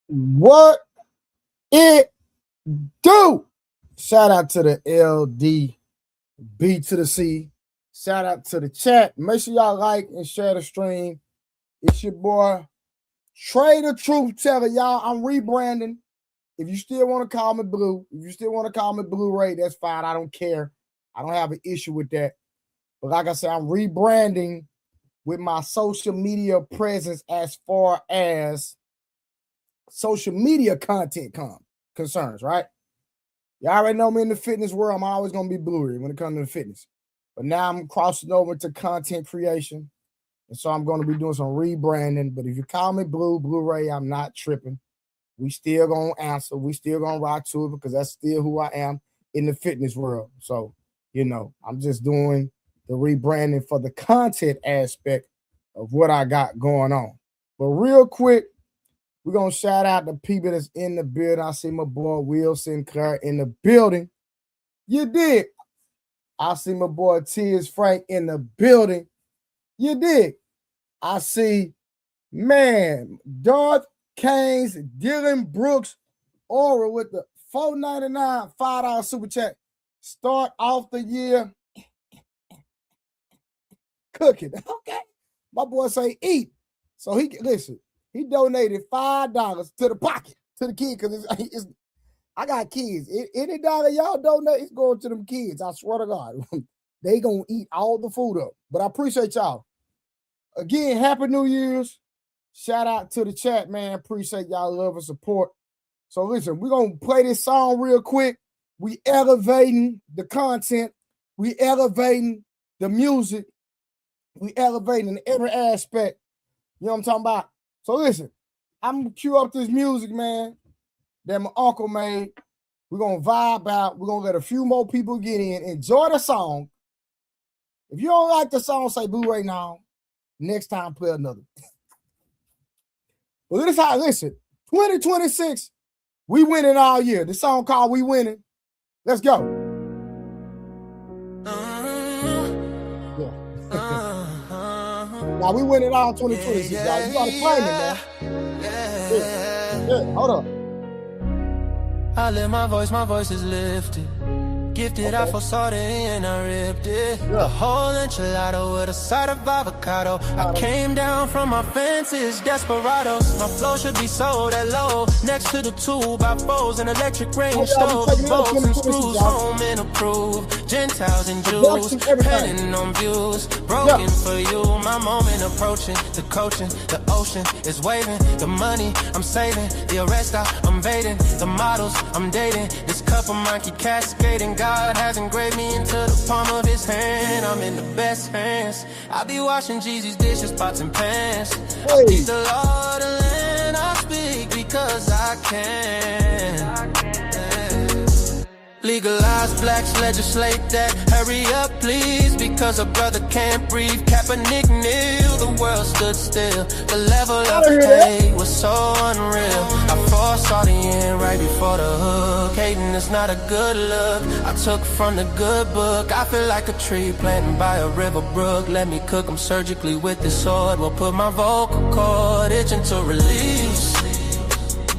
What it do? Shout out to the LD, B to the C. Shout out to the chat. Make sure y'all like and share the stream. It's your boy, Trey the Truth Teller. Y'all, I'm rebranding. If you still want to call me Blue, if you still want to call me Blu-ray, that's fine. I don't care. I don't have an issue with that. But like I said, I'm rebranding with my social media presence as far as social media content concerns, right? Y'all already know me in the fitness world. I'm always going to be Blu-ray when it comes to the fitness. But now I'm crossing over to content creation. And so I'm going to be doing some rebranding. But if you call me Blu-ray, I'm not tripping. We still going to answer. We still going to rock to it because that's still who I am in the fitness world. So, you know, I'm just doing the rebranding for the content aspect of what I got going on. But real quick, we're going to shout out the people that's in the building. I see my boy Will Sinclair in the building. You did. I see my boy Tiz Frank in the building. You did. I see, man, Darth Keynes, Dylan Brooks, Aura with the $4.99 $5 super chat. Start off the year cooking. Okay. My boy say eat. So he listen, he donated $5 to the pocket, to the kid, because I got kids. Any dollar y'all donate, it's going to them kids. I swear to God. They gonna eat all the food up. But I appreciate y'all. Again, Happy New Year's. Shout out to the chat, man. Appreciate y'all love and support. So listen, we're going to play this song real quick. We elevating the content. We elevating the music. We elevating in every aspect. You know what I'm talking about? So listen, I'm going to cue up this music, man, that my uncle made. We're going to vibe out. We're going to let a few more people get in. Enjoy the song. If you don't like the song, say Blu-ray now. Next time, play another. But this how, listen, 2026, we winning all year. The song called We Winning. Let's go. Yeah. Now we winning all 2026, y'all. You gotta claim it, man. Yeah, hold up. I lift my voice is lifted. Gifted, okay. I foresaw it and I ripped it. Yeah. The whole enchilada with a side of avocado. I came down from my fences, desperados. My flow should be so that low. Next to the 2x4s and electric range stove. Bolts and screws, home and approved. Gentiles and Jews, penning on views. Broken for you, my moment approaching. The coaching, the ocean is waving. The money I'm saving, the arrest I'm evading. The models I'm dating, this cup of mine keep cascading. God has engraved me into the palm of his hand. I'm in the best hands. I be washing Jeezy's dishes, pots and pans. I speak the Lord and land. I speak because I can. Legalize blacks, legislate that. Hurry up, please, because a brother can't breathe. Kaepernick kneel, the world stood still. The level of hate was so unreal. I foresaw the end right before the hook. Hating is not a good look. I took from the good book. I feel like a tree planted by a river brook. Let me cook them surgically with this sword. Will put my vocal cord itching to release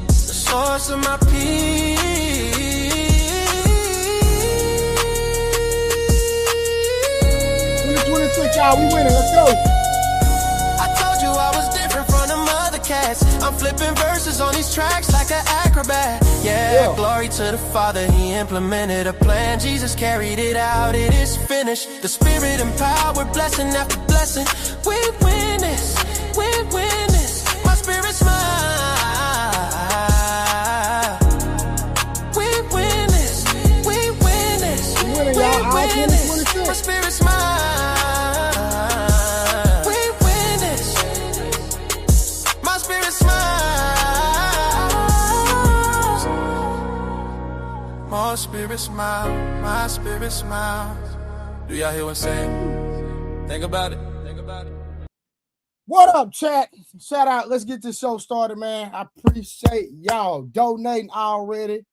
the source of my peace. Y'all, we winning. Let's go. I told you I was different from them other cats. I'm flipping verses on these tracks like an acrobat. Yeah, glory to the Father, he implemented a plan. Jesus carried it out, it is finished. The Spirit and power, blessing after blessing. We win this, we win this. My spirit's mine. We win this, we win this. We win this. My spirit's mine. My spirit smile, my spirit smiles. Do y'all hear what I'm saying? Think about it, think about it. What up, chat? Shout out, let's get this show started, man. I appreciate y'all donating already.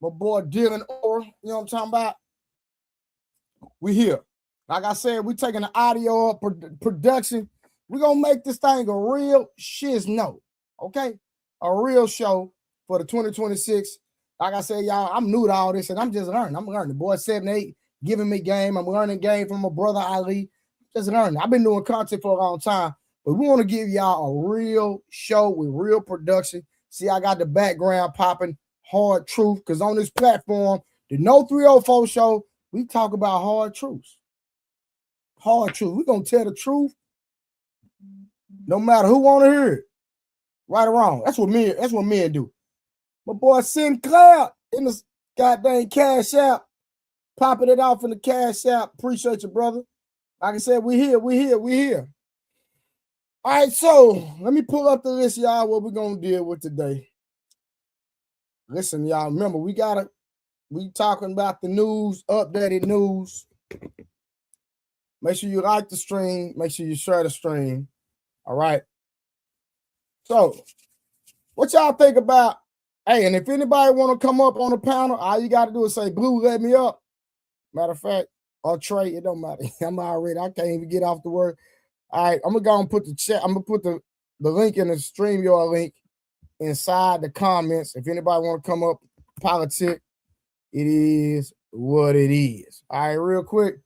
My boy Dylan Orr, you know what I'm talking about? We here. Like I said, we taking the audio up, production. We're going to make this thing a real shizno, okay? A real show for the 2026. Like I said, y'all, I'm new to all this, and I'm just learning. I'm learning. Boy, 7-8, giving me game. I'm learning game from my brother Ali. Just learning. I've been doing content for a long time, but we want to give y'all a real show with real production. See, I got the background popping, hard truth, because on this platform, the No 304 show, we talk about hard truths. Hard truth. We're going to tell the truth no matter who want to hear it. Right or wrong. That's what men do. My boy Sinclair in the goddamn Cash App, popping it off in the Cash App. Appreciate you, brother. Like I said, we here. All right, so let me pull up the list, y'all, what we're going to deal with today. Listen, y'all, remember, we talking about the news, updated news. Make sure you like the stream. Make sure you share the stream. All right. So, what y'all think about? Hey, and if anybody want to come up on the panel, all you got to do is say, Blue, let me up. Matter of fact, or Trey, it don't matter. I can't even get off the word. All right, I'm going to go and put the chat. I'm going to put the link in the StreamYard link inside the comments. If anybody want to come up, politic, it is what it is. All right, real quick,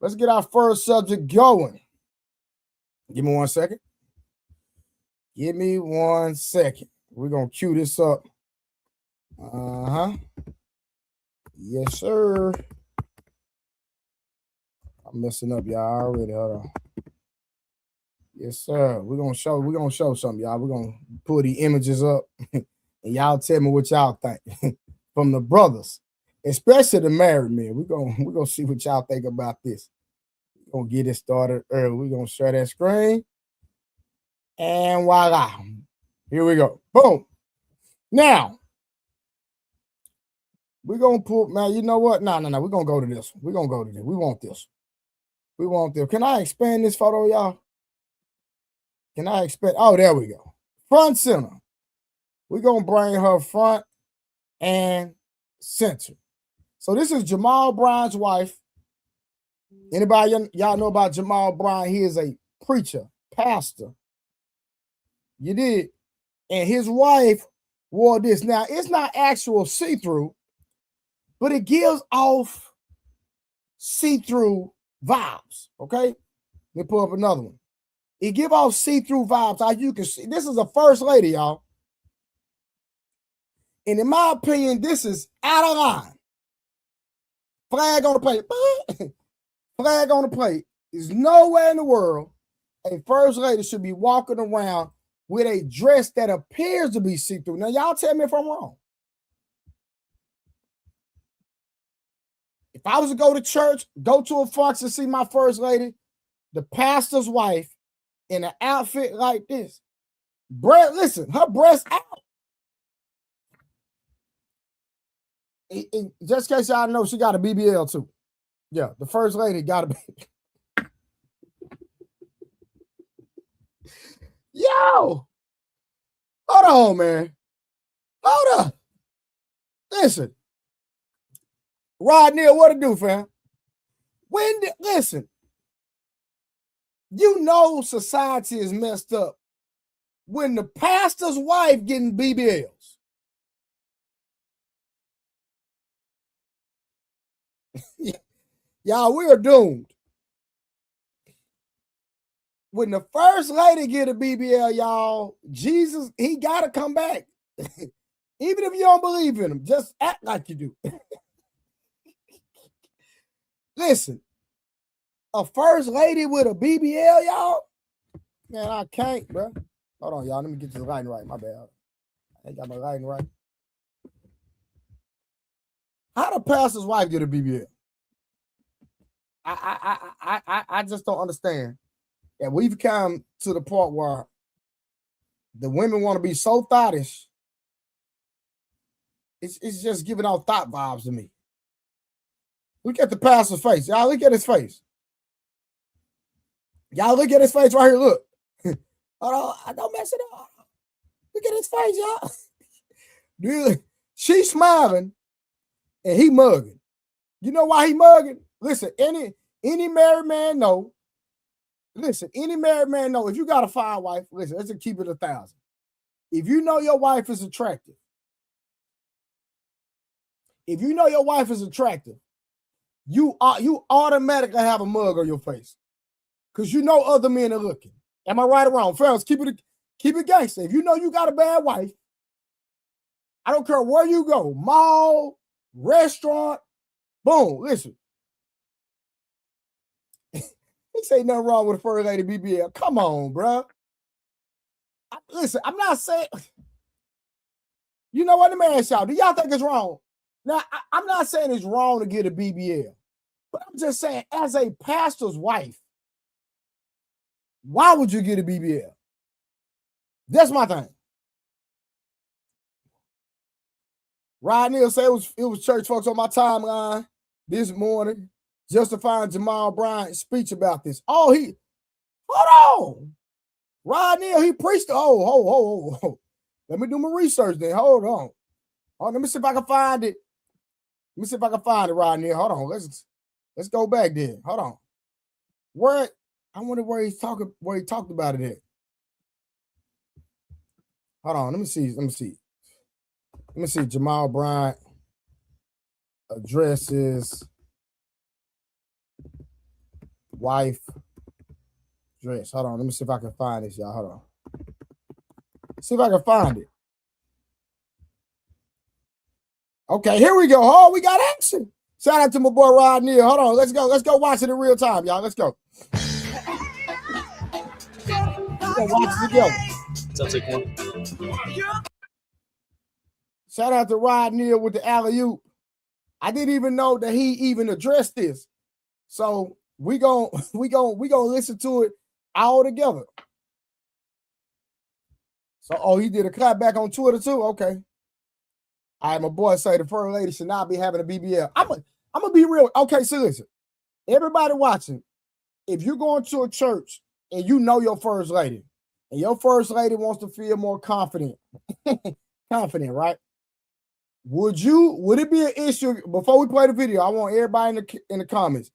let's get our first subject going. Give me 1 second. Give me 1 second. We're going to cue this up. Yes, sir. I'm messing up, y'all already. Hold on. Yes, sir. We're gonna show something, y'all. We're gonna pull the images up and y'all tell me what y'all think from the brothers, especially the married men. We're gonna see what y'all think about this. We're gonna get it started early. We're gonna share that screen. And voila. Here we go. Boom. Now, we're going to put, man, you know what? No. We're going to go to this. We're going to go to this. We want this. We want this. Can I expand this photo, y'all? Can I expand? Oh, there we go. front center. We're going to bring her front and center. So this is Jamal Bryant's wife. Anybody y'all know about Jamal Bryant? He is a preacher, pastor. You did. And his wife wore this. Now, it's not actual see-through, but it gives off see-through vibes, okay? Let me pull up another one. It gives off see-through vibes. How you can see. This is a first lady, y'all. And in my opinion, this is out of line. Flag on the plate. Flag on the plate. There's nowhere in the world a first lady should be walking around with a dress that appears to be see-through. Now, y'all tell me if I'm wrong. If I was to go to church, go to a function, see my first lady, the pastor's wife, in an outfit like this, listen, her breasts out. Just in case y'all know, she got a BBL too. Yeah, the first lady got a baby. Yo, hold on, man. Hold up. Listen, Rod Neal, what to do, fam? Listen, you know society is messed up when the pastor's wife getting BBLs. Y'all, we are doomed. When the first lady get a BBL, y'all, Jesus, he got to come back. Even if you don't believe in him, just act like you do. Listen, a first lady with a BBL, y'all? Man, I can't, bro. Hold on, y'all. Let me get this lighting right. My bad. I ain't got my lighting right. How the pastor's wife get a BBL? I just don't understand. And we've come to the part where the women want to be so thottish. It's just giving out thought vibes to me. Look at the pastor's face. Y'all look at his face. Y'all look at his face right here. Look. Hold on. Don't mess it up. Look at his face, y'all. Dude, she's smiling and he mugging. You know why he mugging? Listen, any married man know. Listen, any married man know if you got a fine wife, listen, let's just keep it 1,000. If you know your wife is attractive, you automatically have a mug on your face because you know other men are looking. Am I right or wrong? Fellas, keep it gangster. If you know you got a bad wife, I don't care where you go, mall, restaurant, boom, listen. He say nothing wrong with a first lady BBL. Come on, bro. Listen, I'm not saying, you know what, let me ask y'all, do y'all think it's wrong? Now, I'm not saying it's wrong to get a BBL, but I'm just saying, as a pastor's wife, why would you get a BBL? That's my thing. Rod Neal said it was church folks on my timeline this morning justifying Jamal Bryant's speech about this. Oh, hold on. Rod Neal, he preached. Oh. Let me do my research then. Hold on. Oh, let me see if I can find it. Rod Neal. Hold on. Let's go back there. Hold on. I wonder where he talked about it at. Hold on. Let me see. Jamal Bryant addresses wife dress. Hold on. Let me see if I can find this, y'all. Hold on. See if I can find it. Okay, here we go. Oh, we got action. Shout out to my boy Rod Neal. Hold on. Let's go watch it in real time, y'all. Let's go. We're gonna watch it together. Sounds like one. Shout out to Rod Neal with the alley-oop. I didn't even know that he even addressed this. So we gonna listen to it all together. So he did a clap back on Twitter too. Okay. All right, my boy say the first lady should not be having a BBL. I'm gonna be real. Okay, so listen, everybody watching, if you're going to a church and you know your first lady, and your first lady wants to feel more confident, confident, right? Would it be an issue before we play the video? I want everybody in the comments.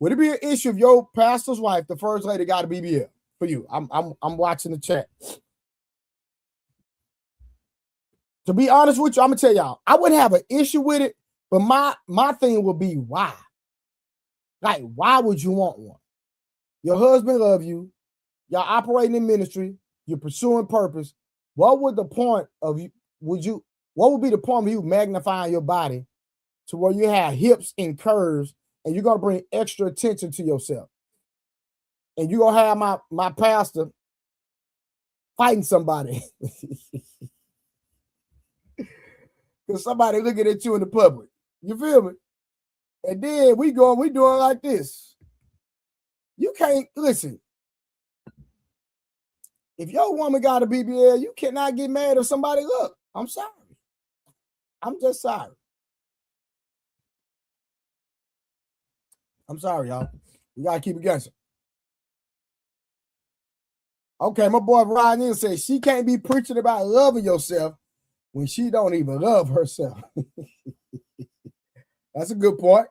Would it be an issue if your pastor's wife, the first lady, got a BBL for you? I'm watching the chat. To be honest with you, I'm gonna tell y'all, I wouldn't have an issue with it, but my thing would be why. Like, why would you want one? Your husband loves you. Y'all operating in ministry. You're pursuing purpose. What would the point of you? What would be the point of you magnifying your body to where you have hips and curves, and you're gonna bring extra attention to yourself? And you're gonna have my pastor fighting somebody because somebody looking at you in the public. You feel me? And then we doing like this. You can't listen. If your woman got a BBL, you cannot get mad if somebody look. I'm sorry. I'm just sorry. I'm sorry, y'all. We gotta keep it guessing. Okay, my boy Ryan says she can't be preaching about loving yourself when she don't even love herself. That's a good point.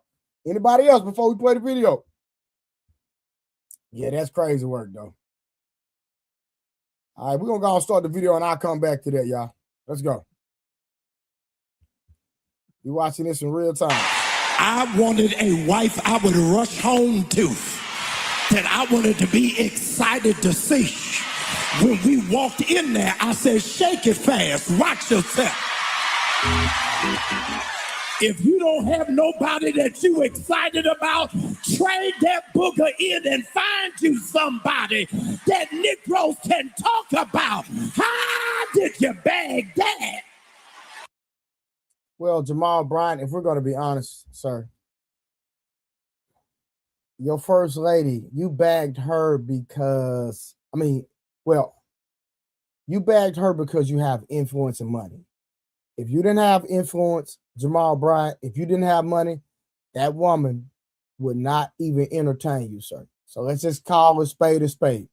Anybody else before we play the video? Yeah, that's crazy work, though. All right, we're going to go and start the video, and I'll come back to that, y'all. Let's go. You're watching this in real time. I wanted a wife I would rush home to, that I wanted to be excited to see. When we walked in there, I said, shake it fast, watch yourself. If you don't have nobody that you excited about, trade that booger in and find you somebody that Negroes can talk about. How did you bag that? Well, Jamal Bryant, if we're going to be honest, sir, your first lady, you bagged her because, you bagged her because you have influence and money. If you didn't have influence, Jamal Bryant, if you didn't have money, that woman would not even entertain you, sir. So let's just call a spade a spade.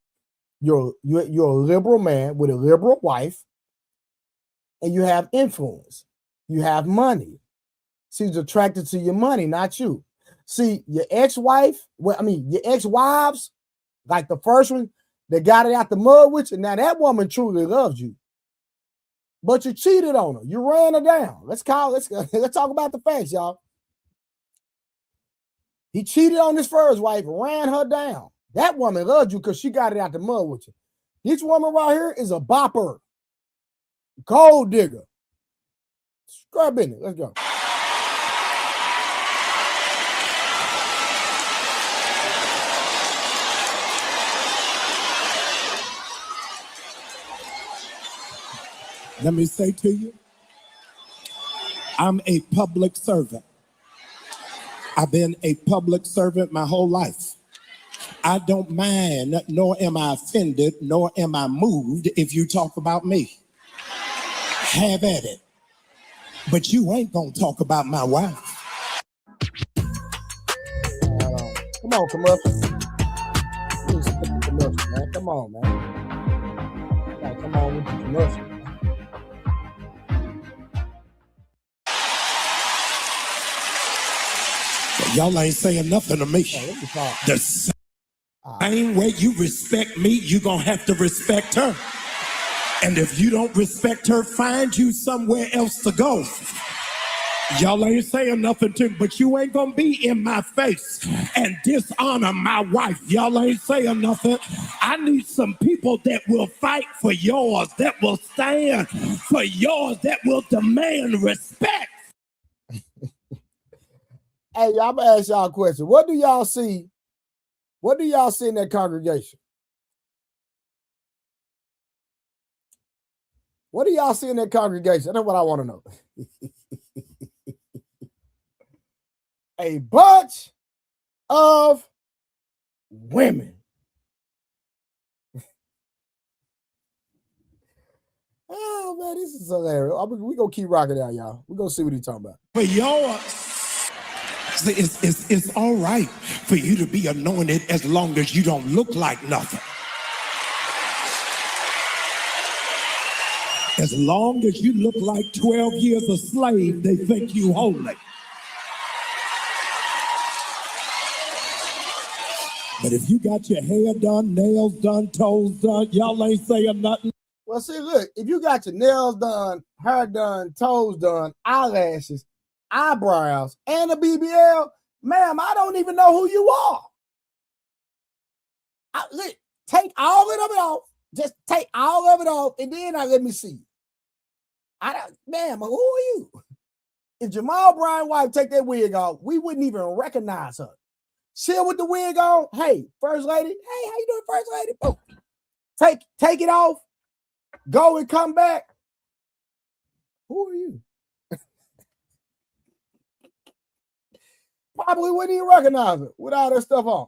You're a liberal man with a liberal wife, and you have influence. You have money. She's attracted to your money, not you. See, your ex-wife, your ex-wives, like the first one that got it out the mud with you, now that woman truly loves you. But you cheated on her. You ran her down. Let's talk about the facts, y'all. He cheated on his first wife, ran her down. That woman loved you because she got it out the mud with you. This woman right here is a bopper. Gold digger. Scrub in it. Let's go. Let me say to you, I'm a public servant. I've been a public servant my whole life. I don't mind, nor am I offended, nor am I moved if you talk about me. Have at it. But you ain't gonna talk about my wife. Come on, commercial. Man. Come on, man. Come on with the commercial. Y'all ain't saying nothing to me. The same way you respect me, you gonna have to respect her. And if you don't respect her, find you somewhere else to go. Y'all ain't saying nothing to me, but you ain't gonna be in my face and dishonor my wife. Y'all ain't saying nothing. I need some people that will fight for yours, that will stand for yours, that will demand respect. Hey, I'm gonna ask y'all a question. What do y'all see? What do y'all see in that congregation? What do y'all see in that congregation? That's what I want to know. A bunch of women. Oh man, this is hilarious. We're gonna keep rocking out, y'all. We're gonna see what he's talking about. But y'all, it's all right for you to be anointed as long as you don't look like nothing. As long as you look like 12 years a slave, they think you holy. But if you got your hair done, nails done, toes done, y'all ain't saying nothing. Well, see, look, if you got your nails done, hair done, toes done, eyelashes, eyebrows, and a BBL, ma'am, I don't even know who you are. Look, take all of it off. Just take all of it off, and then let me see. Ma'am, who are you? If Jamal Bryant's wife take that wig off, we wouldn't even recognize her. Chill with the wig on. Hey, first lady. Hey, how you doing, first lady? Boom. Take it off. Go and come back. Who are you? Probably wouldn't even recognize her with all that stuff on.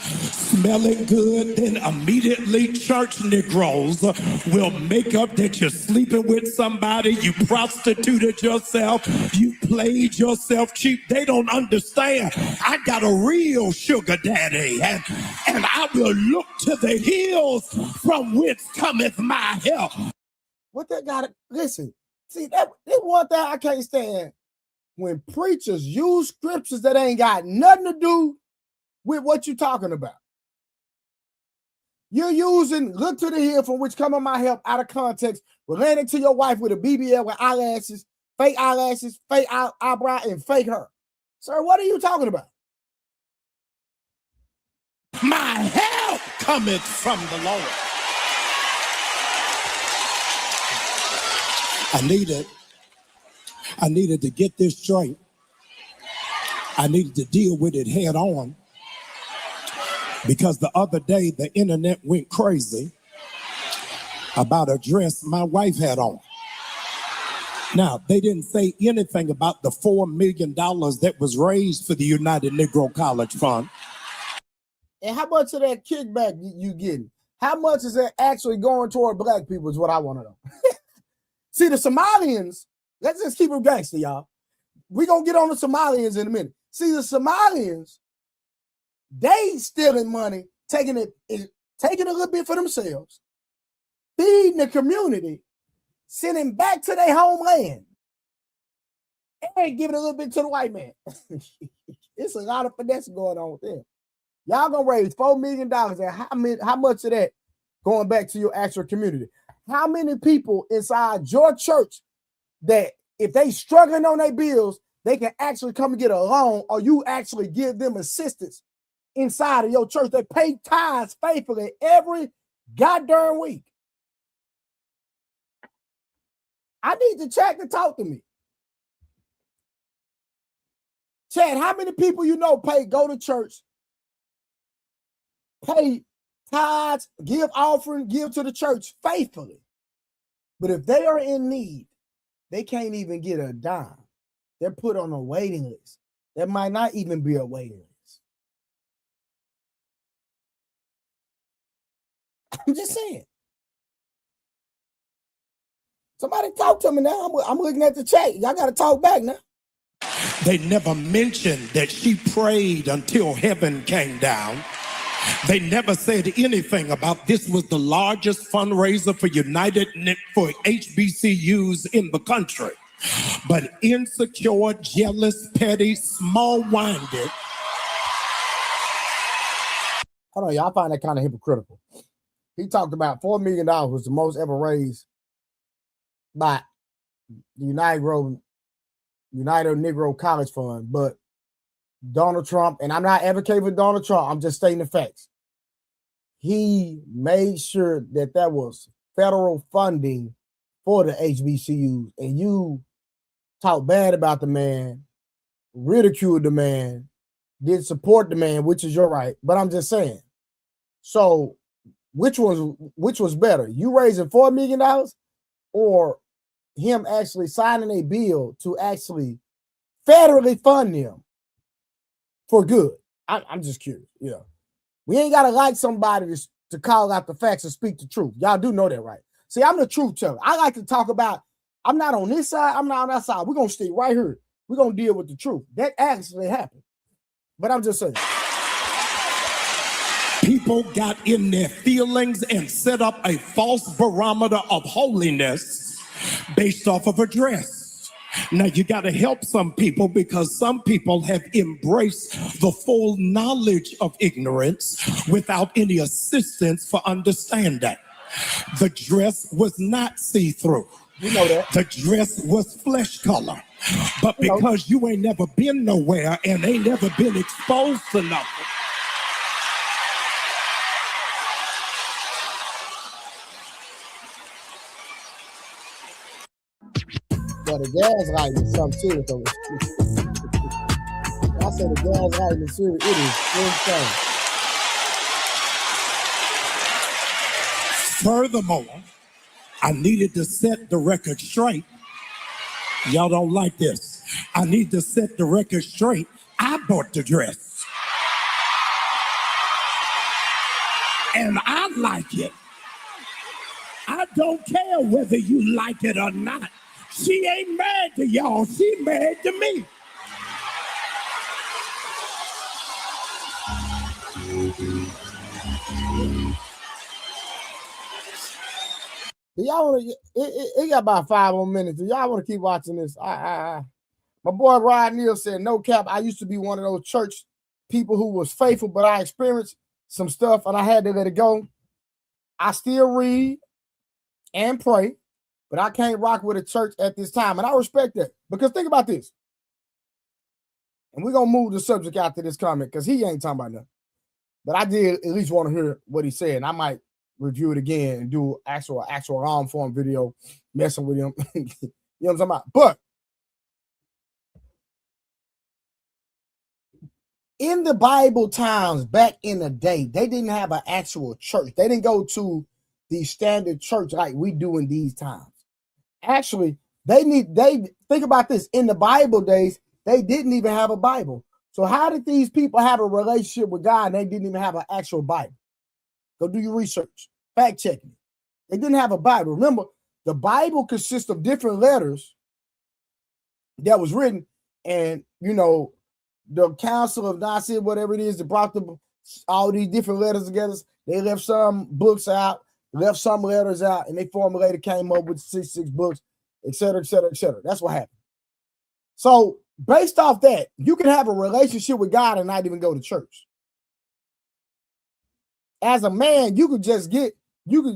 Smelling good, then immediately church Negroes will make up that you're sleeping with somebody, you prostituted yourself, you played yourself cheap. They don't understand. I got a real sugar daddy, and I will look to the hills from whence cometh my help. What they got to listen? See, that one thing I can't stand when preachers use scriptures that ain't got nothing to do with what you're talking about. You're using look to the hill from which cometh my help out of context, relating to your wife with a BBL with eyelashes, fake eyebrow, and fake hair. Sir, what are you talking about? My help cometh from the Lord. I needed to get this straight. I needed to deal with it head on. Because the other day, the internet went crazy about a dress my wife had on. Now, they didn't say anything about the $4 million that was raised for the United Negro College Fund. And how much of that kickback you getting? How much is that actually going toward black people is what I want to know. See, the Somalians, let's just keep them gangster, y'all. We're going to get on the Somalians in a minute. See, the Somalians, they stealing money, taking a little bit for themselves, feeding the community, sending back to their homeland, and giving a little bit to the white man. It's a lot of finesse going on there. Y'all gonna raise $4 million, and how much of that going back to your actual community? How many people inside your church that if they struggling on their bills, they can actually come and get a loan, or you actually give them assistance inside of your church? They pay tithes faithfully every goddamn week. I need the chat to talk to me. Chad, how many people you know go to church, pay tithes, give offering, give to the church faithfully? But if they are in need, they can't even get a dime. They're put on a waiting list. There might not even be a waiting list. I'm just saying. Somebody talk to me now. I'm looking at the chat. Y'all got to talk back now. They never mentioned that she prayed until heaven came down. They never said anything about this was the largest fundraiser for for HBCUs in the country. But insecure, jealous, petty, small-minded. Hold on, y'all find that kind of hypocritical. He talked about $4 million was the most ever raised by the United Negro College Fund, but Donald Trump, and I'm not advocating for Donald Trump, I'm just stating the facts. He made sure that there was federal funding for the HBCUs, and you talk bad about the man, ridiculed the man, didn't support the man, which is your right, but I'm just saying. So which was better? You raising $4 million or him actually signing a bill to actually federally fund them for good? I'm just curious. You know, we ain't gotta like somebody to call out the facts and speak the truth. Y'all do know that, right? See, I'm the truth teller. I like to talk about, I'm not on this side, I'm not on that side. We're gonna stay right here. We're gonna deal with the truth. That actually happened. But I'm just saying. People got in their feelings and set up a false barometer of holiness based off of a dress. Now you got to help some people because some people have embraced the full knowledge of ignorance without any assistance for understanding. The dress was not see-through. You know that. The dress was flesh color. But because you ain't never been nowhere and ain't never been exposed to nothing, but the gas lighting is something serious though. I said the gas lighting is serious. It is insane. furthermore, I needed to set the record straight. Y'all don't like this. I need to set the record straight. I bought the dress. And I like it. I don't care whether you like it or not. She ain't mad to y'all. She mad to me. Y'all want to? It got about 5 more minutes. Do y'all want to keep watching this? My boy Rod Neal said, "No cap. I used to be one of those church people who was faithful, but I experienced some stuff and I had to let it go. I still read and pray, but I can't rock with a church at this time, and I respect that because think about this. And we're gonna move the subject after this comment because he ain't talking about nothing. But I did at least want to hear what he said, and I might review it again and do actual long form video messing with him. You know what I'm talking about? But in the Bible times back in the day, they didn't have an actual church. They didn't go to the standard church like we do in these times. Actually, they think about this. In the Bible days, they didn't even have a Bible. So how did these people have a relationship with God and they didn't even have an actual Bible? Go do your research. Fact checking. They didn't have a Bible. Remember, the Bible consists of different letters that was written, and the Council of Nicaea, whatever it is, that brought all these different letters together. They left some books out, left some letters out, and they formulated, came up with 66 books, etc., etc., etc. That's what happened. So based off that, you can have a relationship with God and not even go to church. As a man, you could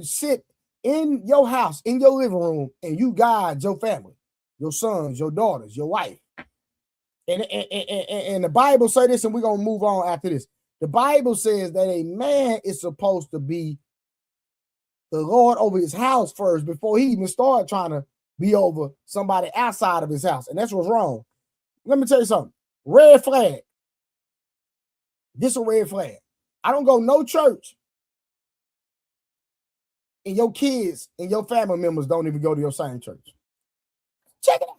sit in your house, in your living room, and you guide your family, your sons, your daughters, your wife. And the Bible say this, and we're going to move on after this. The Bible says that a man is supposed to be the Lord over his house first before he even started trying to be over somebody outside of his house. And that's what's wrong. Let me tell you something. Red flag. This is a red flag. I don't go no church, and your kids and your family members don't even go to your same church. Check it out.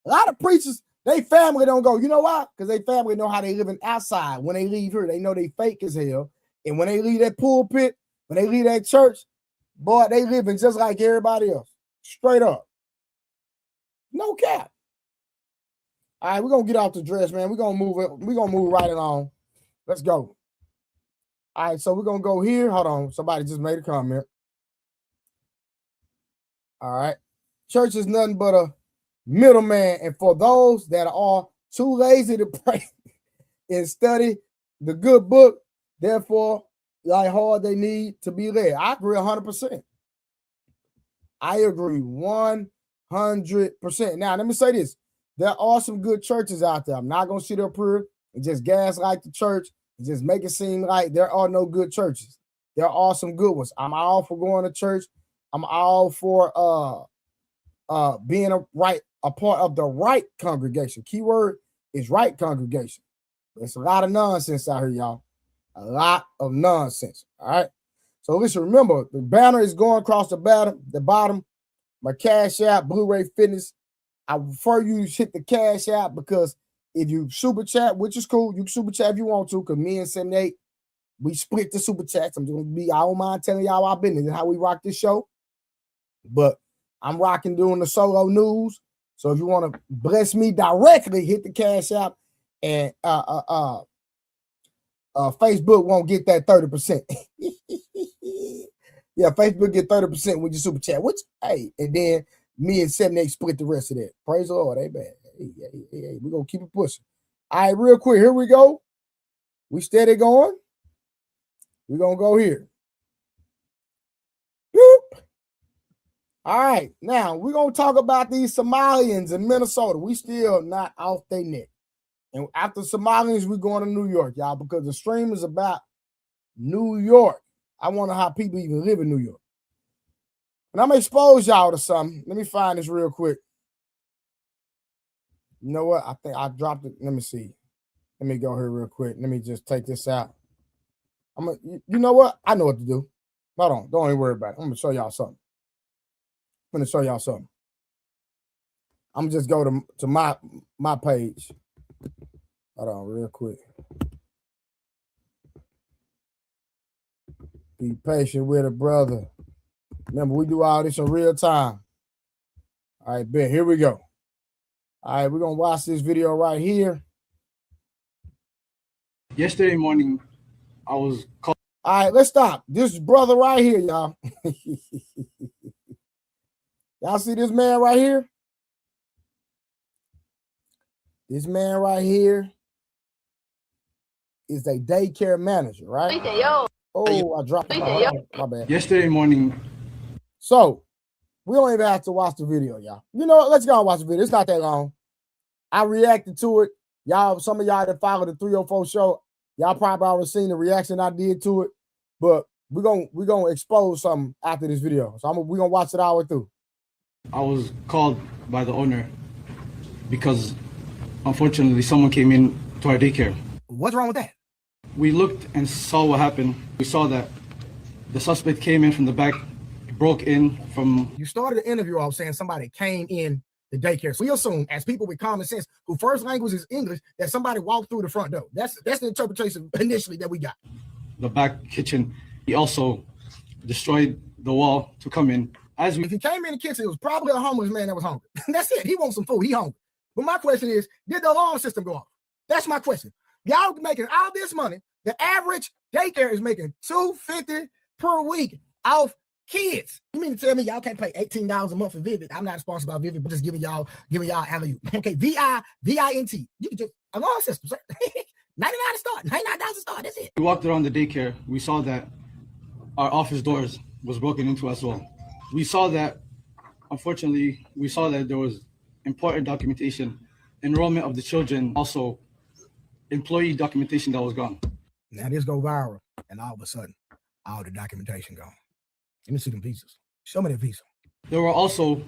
A lot of preachers, they family don't go. You know why? Because they family know how they living outside. When they leave here, they know they fake as hell. And when they leave that pulpit, when they leave that church, boy, they living just like everybody else. Straight up. No cap. All right, we're gonna get off the dress, man. We're gonna move right along. Let's go. All right, so we're gonna go here. Hold on. Somebody just made a comment. All right. Church is nothing but a middleman, and for those that are too lazy to pray and study the good book, therefore, like hard they need to be led. I agree 100%. I agree 100%. Now, let me say this. There are some good churches out there. I'm not going to sit up here and just gaslight the church and just make it seem like there are no good churches. There are some good ones. I'm all for going to church. I'm all for being a part of the right congregation. Keyword is right congregation. There's a lot of nonsense out here, y'all. A lot of nonsense. All right. So listen, remember, the banner is going across the bottom. My Cash App, Blu-ray Fitness. I prefer you to hit the Cash App because if you super chat, which is cool, you can super chat if you want to, because me and 78, we split the super chats. I don't mind telling y'all our business and how we rock this show. But I'm rocking doing the solo news. So if you want to bless me directly, hit the Cash App and Facebook won't get that 30%. Yeah, Facebook get 30% with your super chat. Which, hey, and then me and 78 split the rest of that. Praise the Lord, amen. Hey, we're gonna keep it pushing. All right, real quick, here we go. We steady going. We're gonna go here. Boop. All right, now we're gonna talk about these Somalians in Minnesota. We still not off their neck. And after Somalians, we're going to New York, y'all, because the stream is about New York. I wonder how people even live in New York. And I'm gonna expose y'all to something. Let me find this real quick. You know what? I think I dropped it. Let me see. Let me go here real quick. Let me just take this out. You know what? I know what to do. Hold on. Don't even worry about it. I'm gonna show y'all something. I'm gonna show y'all something. I'm gonna just go to my page. Hold on, real quick. Be patient with it, brother. Remember, we do all this in real time. All right, Ben, here we go. All right, we're gonna watch this video right here. Yesterday morning, I was called. All right, let's stop. This brother right here, y'all. Y'all see this man right here? This man right here is a daycare manager, right? Oh, I dropped it. My bad. Yesterday morning. So, we don't even have to watch the video, y'all. You know what? Let's go and watch the video. It's not that long. I reacted to it. Y'all, some of y'all that follow the 304 show, y'all probably already seen the reaction I did to it. But we're gonna expose something after this video. So we're gonna watch it all the way through. I was called by the owner because unfortunately someone came in to our daycare. What's wrong with that? We looked and saw what happened. We saw that the suspect came in from the back, broke in from... You started the interview off saying somebody came in the daycare. So we assume, as people with common sense, who first language is English, that somebody walked through the front door. That's the interpretation initially that we got. The back kitchen. He also destroyed the wall to come in. If he came in the kitchen, it was probably a homeless man that was hungry. That's it. He wants some food. He hungry. But my question is, did the alarm system go off? That's my question. Y'all making all this money. The average daycare is making $250 per week off kids. You mean to tell me y'all can't pay $18 a month for Vivid? I'm not sponsored by Vivid, but just giving y'all alley. Okay, VINT. You can just alarm system, sir. $99 to start. $99 to start. That's it. We walked around the daycare. We saw that our office doors was broken into as well. We saw that, unfortunately, there was important documentation, enrollment of the children, also employee documentation that was gone. Now this go viral, and all of a sudden, all the documentation gone. Let me see them visas. Show me the visa. There were also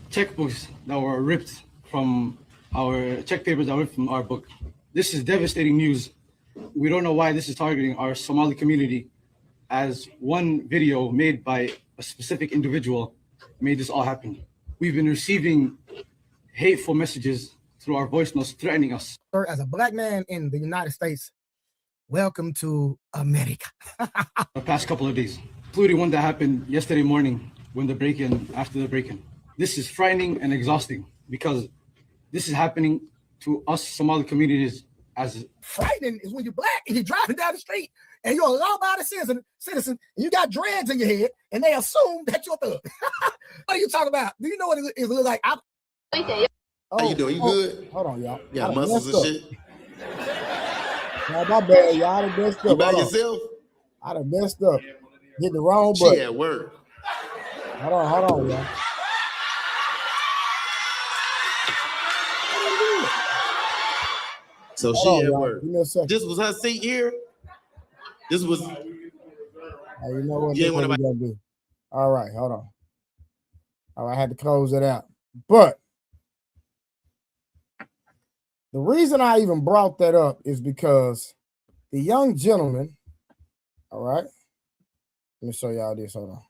checkbooks that were ripped from our check papers that were ripped from our book. This is devastating news. We don't know why this is targeting our Somali community, as one video made by a specific individual made this all happen. We've been receiving hateful messages through our voice notes threatening us. Sir, as a black man in the United States, welcome to America. The past couple of days, including one that happened yesterday morning when after the break-in. This is frightening and exhausting because this is happening to us Somali communities. As frightening is when you're black and you're driving down the street and you're a law-abiding citizen and you got dreads in your head and they assume that you're a thug. What are you talking about? Do you know what it looks like? How you doing? You good? Hold on, y'all. You got muscles and shit? No, my bad, y'all. I done messed up. You by yourself? I done messed up. Hit the wrong button. She at work. Hold on, y'all. So she at work. Give me a second. This was her seat here? This was... Hey, you know what? You ain't What we gonna do? All right, hold on. All right, I had to close it out. But the reason I even brought that up is because the young gentleman, all right, let me show y'all this. Hold on.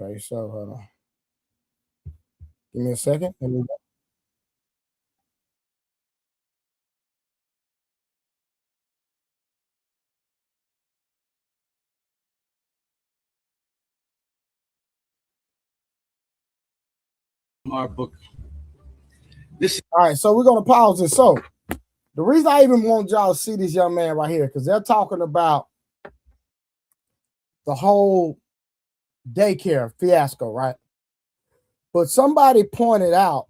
Okay, so hold on. Give me a second. our book. All right, so we're gonna pause this. So the reason I even want y'all to see this young man right here, because they're talking about the whole daycare fiasco, right? But somebody pointed out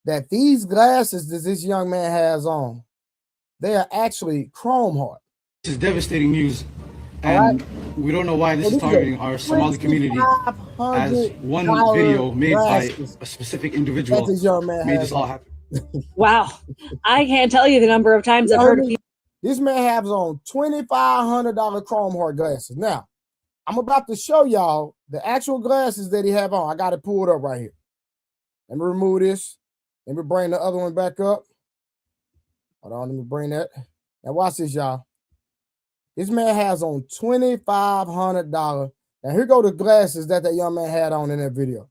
that these glasses that this young man has on, they are actually chrome heart. This is devastating news, and we don't know why this is targeting our Somali community, as one video made by a specific individual made this all happen. Wow. I can't tell you the number of times I've heard of people. This man has on $2,500 chrome heart glasses. Now, I'm about to show y'all the actual glasses that he have on. I got it pulled up right here. Let me remove this. Let me bring the other one back up. Hold on, let me bring that. Now watch this, y'all. This man has on $2,500. Now here go the glasses that young man had on in that video.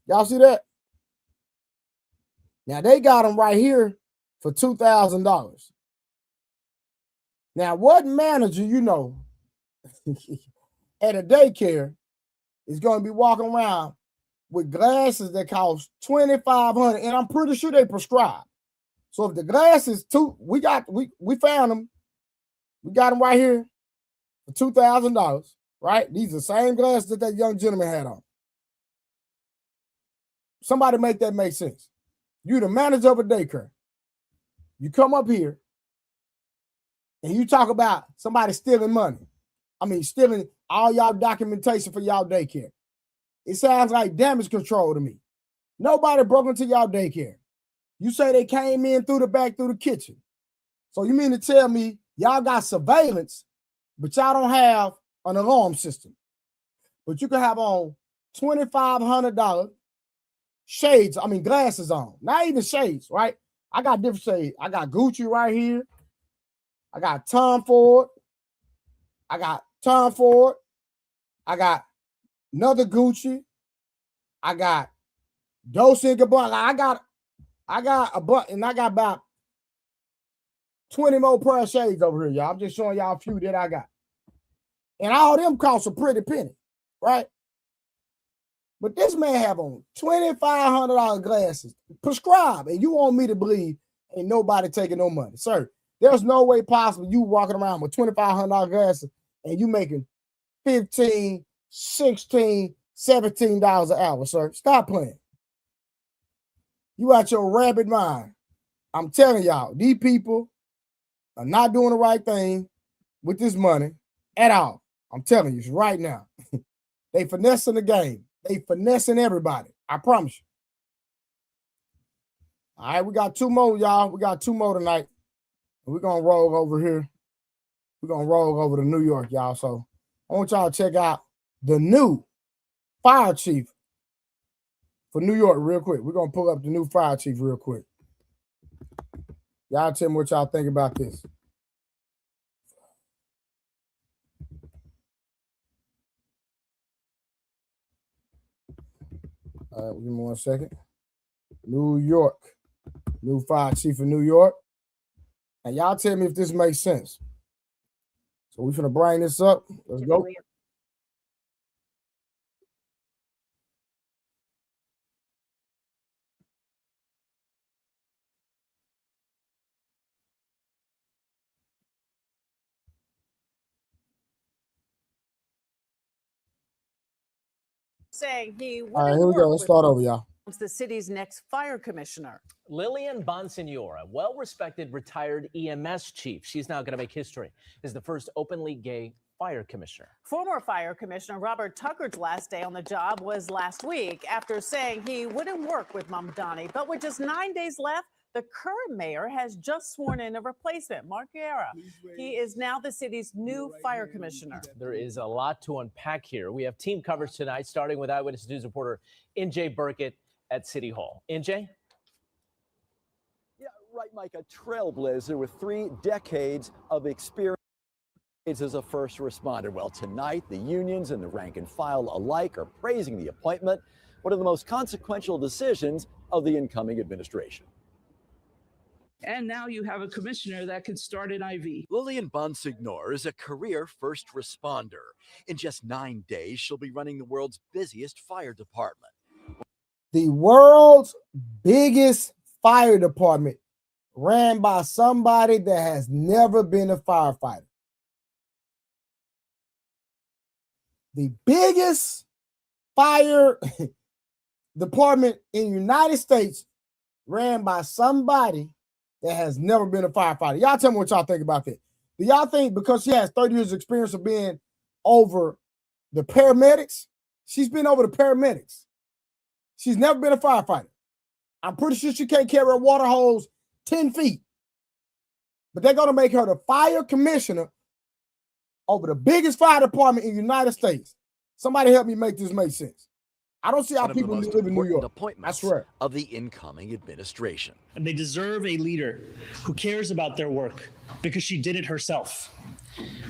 Y'all see that? Now they got them right here for $2,000. Now what manager you know at a daycare is going to be walking around with glasses that cost $2,500, and I'm pretty sure they prescribe. So if the glasses we found them. We got them right here for $2,000, right? These are the same glasses that young gentleman had on. Somebody make that make sense. You the manager of a daycare. You come up here and you talk about somebody stealing money. I mean, stealing all y'all documentation for y'all daycare. It sounds like damage control to me. Nobody broke into y'all daycare. You say they came in through the back, through the kitchen. So you mean to tell me y'all got surveillance, but y'all don't have an alarm system? But you can have on $2,500 shades, glasses on. Not even shades, right? I got different shades. I got Gucci right here. I got Tom Ford. I got another Gucci. I got Dolce & Gabbana. I got a bunch, and I got about 20 more pair of shades over here, y'all. I'm just showing y'all a few that I got. And all them cost a pretty penny, right? But this man have on $2,500 glasses, prescribed, and you want me to believe ain't nobody taking no money. Sir, there's no way possible you walking around with $2,500 glasses and you making $15, $16, $17 an hour, sir. Stop playing. You out your rabid mind. I'm telling y'all, these people are not doing the right thing with this money at all. I'm telling you right now. They finessing the game. They finessing everybody. I promise you. All right, we got two more, y'all. We got two more tonight. We're going to roll over here. We're going to roll over to New York, y'all. So I want y'all to check out the new fire chief for New York real quick. We're going to pull up the new fire chief real quick. Y'all tell me what y'all think about this. All right, give me 1 second. New York. New fire chief of New York. And y'all tell me if this makes sense. So we're going to bring this up. Let's go. Saying he all right, here we go. Let's start over, y'all. The city's next fire commissioner. Lillian Bonsignor, a well-respected retired EMS chief. She's now going to make history as the first openly gay fire commissioner. Former fire commissioner Robert Tucker's last day on the job was last week after saying he wouldn't work with Mamdani. But with just 9 days left, the current mayor has just sworn in a replacement, Mark Guerra. He is now the city's new fire commissioner. There is a lot to unpack here. We have team coverage tonight, starting with Eyewitness News reporter NJ Burkett at City Hall. NJ? Yeah, right, Mike, a trailblazer with 3 decades of experience as a first responder. Well, tonight, the unions and the rank and file alike are praising the appointment, one of the most consequential decisions of the incoming administration. And now you have a commissioner that can start an IV. Lillian Bonsignor is a career first responder. In just 9 days, she'll be running the world's busiest fire department. The world's biggest fire department ran by somebody that has never been a firefighter. The biggest fire department in the United States ran by somebody that has never been a firefighter. Y'all tell me what y'all think about that. Do y'all think because she has 30 years experience of being over the paramedics, she's been over the paramedics. She's never been a firefighter. I'm pretty sure she can't carry a water hose 10 feet. But they're going to make her the fire commissioner over the biggest fire department in the United States. Somebody help me make this make sense. I don't see how people live in New York. I swear. Of the incoming administration. And they deserve a leader who cares about their work because she did it herself,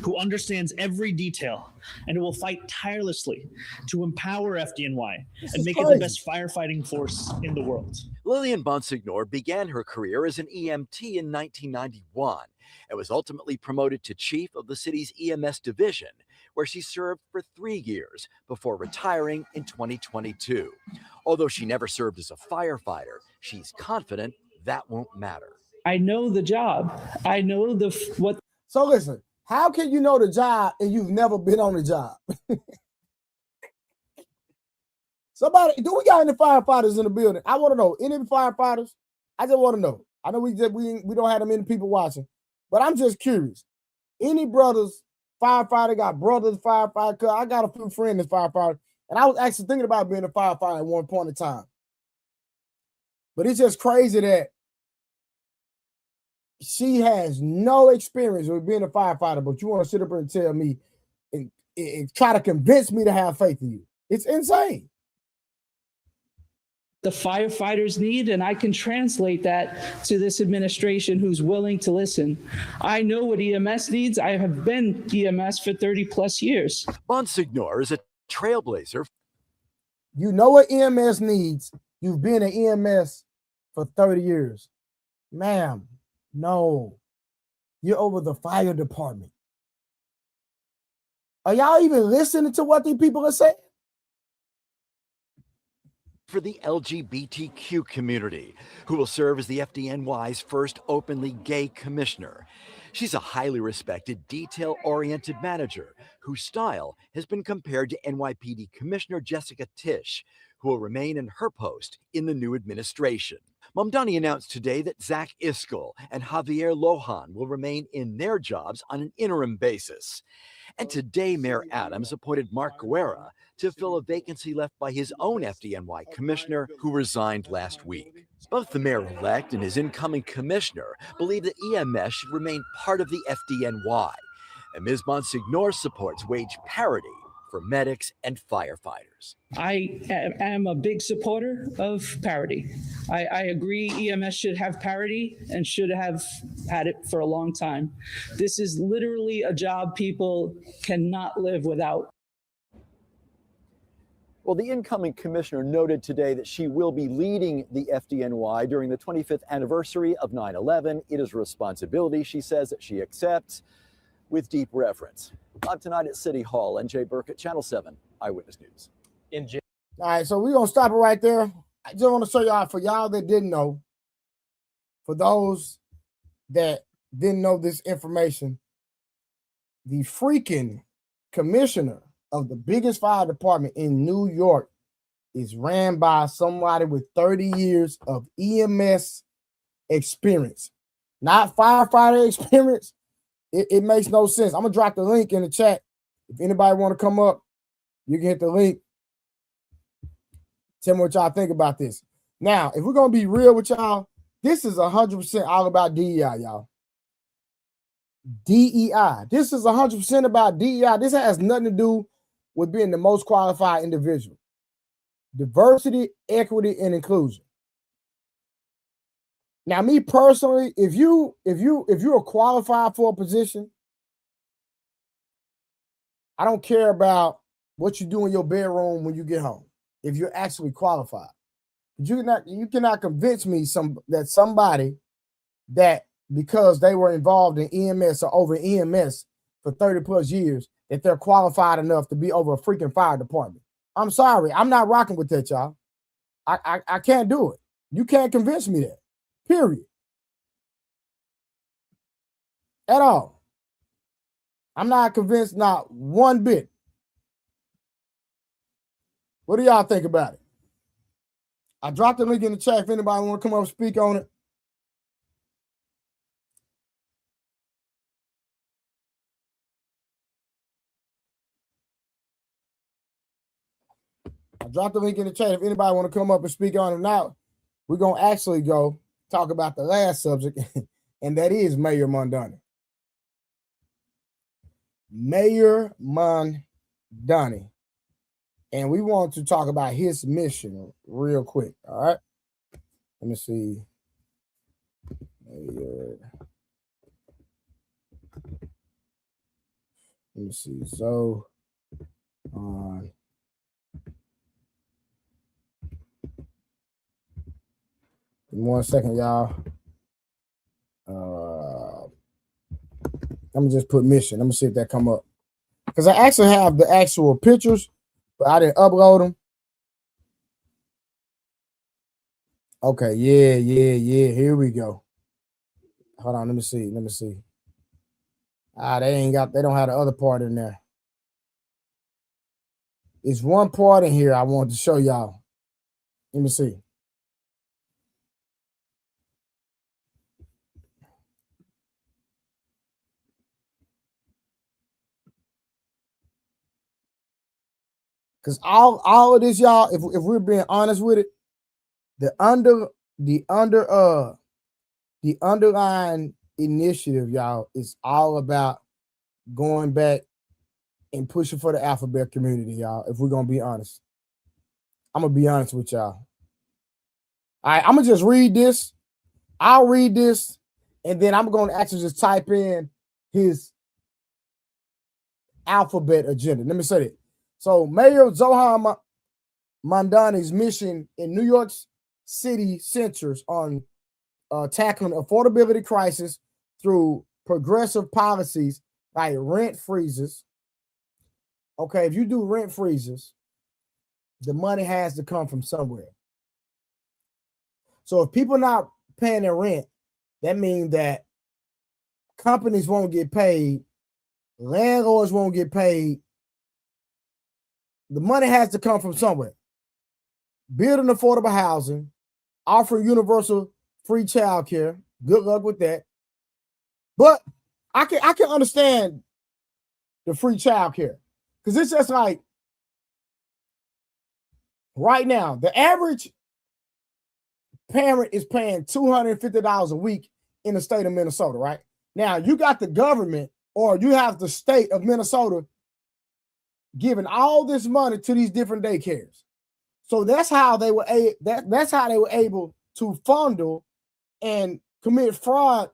who understands every detail, and who will fight tirelessly to empower FDNY and make it the best firefighting force in the world. Lillian Bonsignor began her career as an EMT in 1991 and was ultimately promoted to chief of the city's EMS division, where she served for 3 years before retiring in 2022. Although she never served as a firefighter, she's confident that won't matter. I know the job. I know what. So listen, how can you know the job and you've never been on the job? Somebody, do we got any firefighters in the building? I want to know. Any firefighters? I just want to know. I know we don't have that many people watching, but I'm just curious. Any brothers firefighter, got brothers firefighter? I got a few friends that's firefighter, and I was actually thinking about being a firefighter at one point in time. But it's just crazy that she has no experience with being a firefighter, but you want to sit up and tell me and try to convince me to have faith in you. It's insane. The firefighters need, and I can translate that to this administration who's willing to listen. I know what EMS needs. I have been EMS for 30 plus years. Bonsignor is a trailblazer. You know what EMS needs. You've been an EMS for 30 years. Ma'am, no. You're over the fire department. Are y'all even listening to what these people are saying? For the LGBTQ community, who will serve as the FDNY's first openly gay commissioner. She's a highly respected, detail-oriented manager whose style has been compared to NYPD Commissioner Jessica Tisch, who will remain in her post in the new administration. Mamdani announced today that Zach Iskell and Javier Lohan will remain in their jobs on an interim basis. And today, Mayor Adams appointed Mark Guerra to fill a vacancy left by his own FDNY commissioner who resigned last week. Both the mayor-elect and his incoming commissioner believe that EMS should remain part of the FDNY, and Ms. Bonsignor supports wage parity for medics and firefighters. I am a big supporter of parity. I agree EMS should have parity and should have had it for a long time. This is literally a job people cannot live without. Well, the incoming commissioner noted today that she will be leading the FDNY during the 25th anniversary of 9/11. It is a responsibility, she says, that she accepts with deep reverence. Live tonight at City Hall, NJ Burkett, Channel 7 Eyewitness News. All right, so we're going to stop it right there. I just want to show y'all, for y'all that didn't know, for those that didn't know this information, the freaking commissioner of the biggest fire department in New York is ran by somebody with 30 years of EMS experience, not firefighter experience. It makes no sense. I'm going to drop the link in the chat. If anybody want to come up, you can hit the link. Tell me what y'all think about this. Now, if we're going to be real with y'all, this is 100% all about DEI, y'all. DEI. This is 100% about DEI. This has nothing to do with being the most qualified individual. Diversity, equity, and inclusion. Now, me personally, if you're qualified for a position, I don't care about what you do in your bedroom when you get home. If you're actually qualified, you cannot convince me that somebody that because they were involved in EMS or over EMS for 30 plus years that they're qualified enough to be over a freaking fire department. I'm sorry, I'm not rocking with that, y'all. I can't do it. You can't convince me that. Period. At all. I'm not convinced, not one bit. What do y'all think about it? I dropped the link in the chat if anybody want to come up and speak on it. I dropped the link in the chat if anybody want to come up and speak on it. Now, we're going to actually go talk about the last subject, and that is Mayor Mamdani. Mayor Mamdani. And we want to talk about his mission real quick. All right. Let me see. Let me see. Zohan. Give me 1 second, y'all. Let me just put mission. Let me see if that come up. Because I actually have the actual pictures, but I didn't upload them. Okay, yeah. Here we go. Hold on, let me see. They don't have the other part in there. It's one part in here I want to show y'all. Let me see. Because all of this, y'all, if we're being honest with it, the underlying initiative, y'all, is all about going back and pushing for the alphabet community, y'all. If we're gonna be honest, I'm gonna be honest with y'all. All right, I'm gonna just read this. I'll read this, and then I'm gonna actually just type in his alphabet agenda. Let me say it. So, Mayor Zohan Mamdani's mission in New York City centers on tackling affordability crisis through progressive policies like rent freezes. Okay, if you do rent freezes, the money has to come from somewhere. So if people not paying their rent, that means that companies won't get paid, landlords won't get paid. The money has to come from somewhere. Building affordable housing, offering universal free childcare. Good luck with that. But I can understand the free childcare because it's just like right now, the average parent is paying $250 a week in the state of Minnesota, right? Now you got the government or you have the state of Minnesota giving all this money to these different daycares. So that's how they were that's how they were able to fondle and commit fraud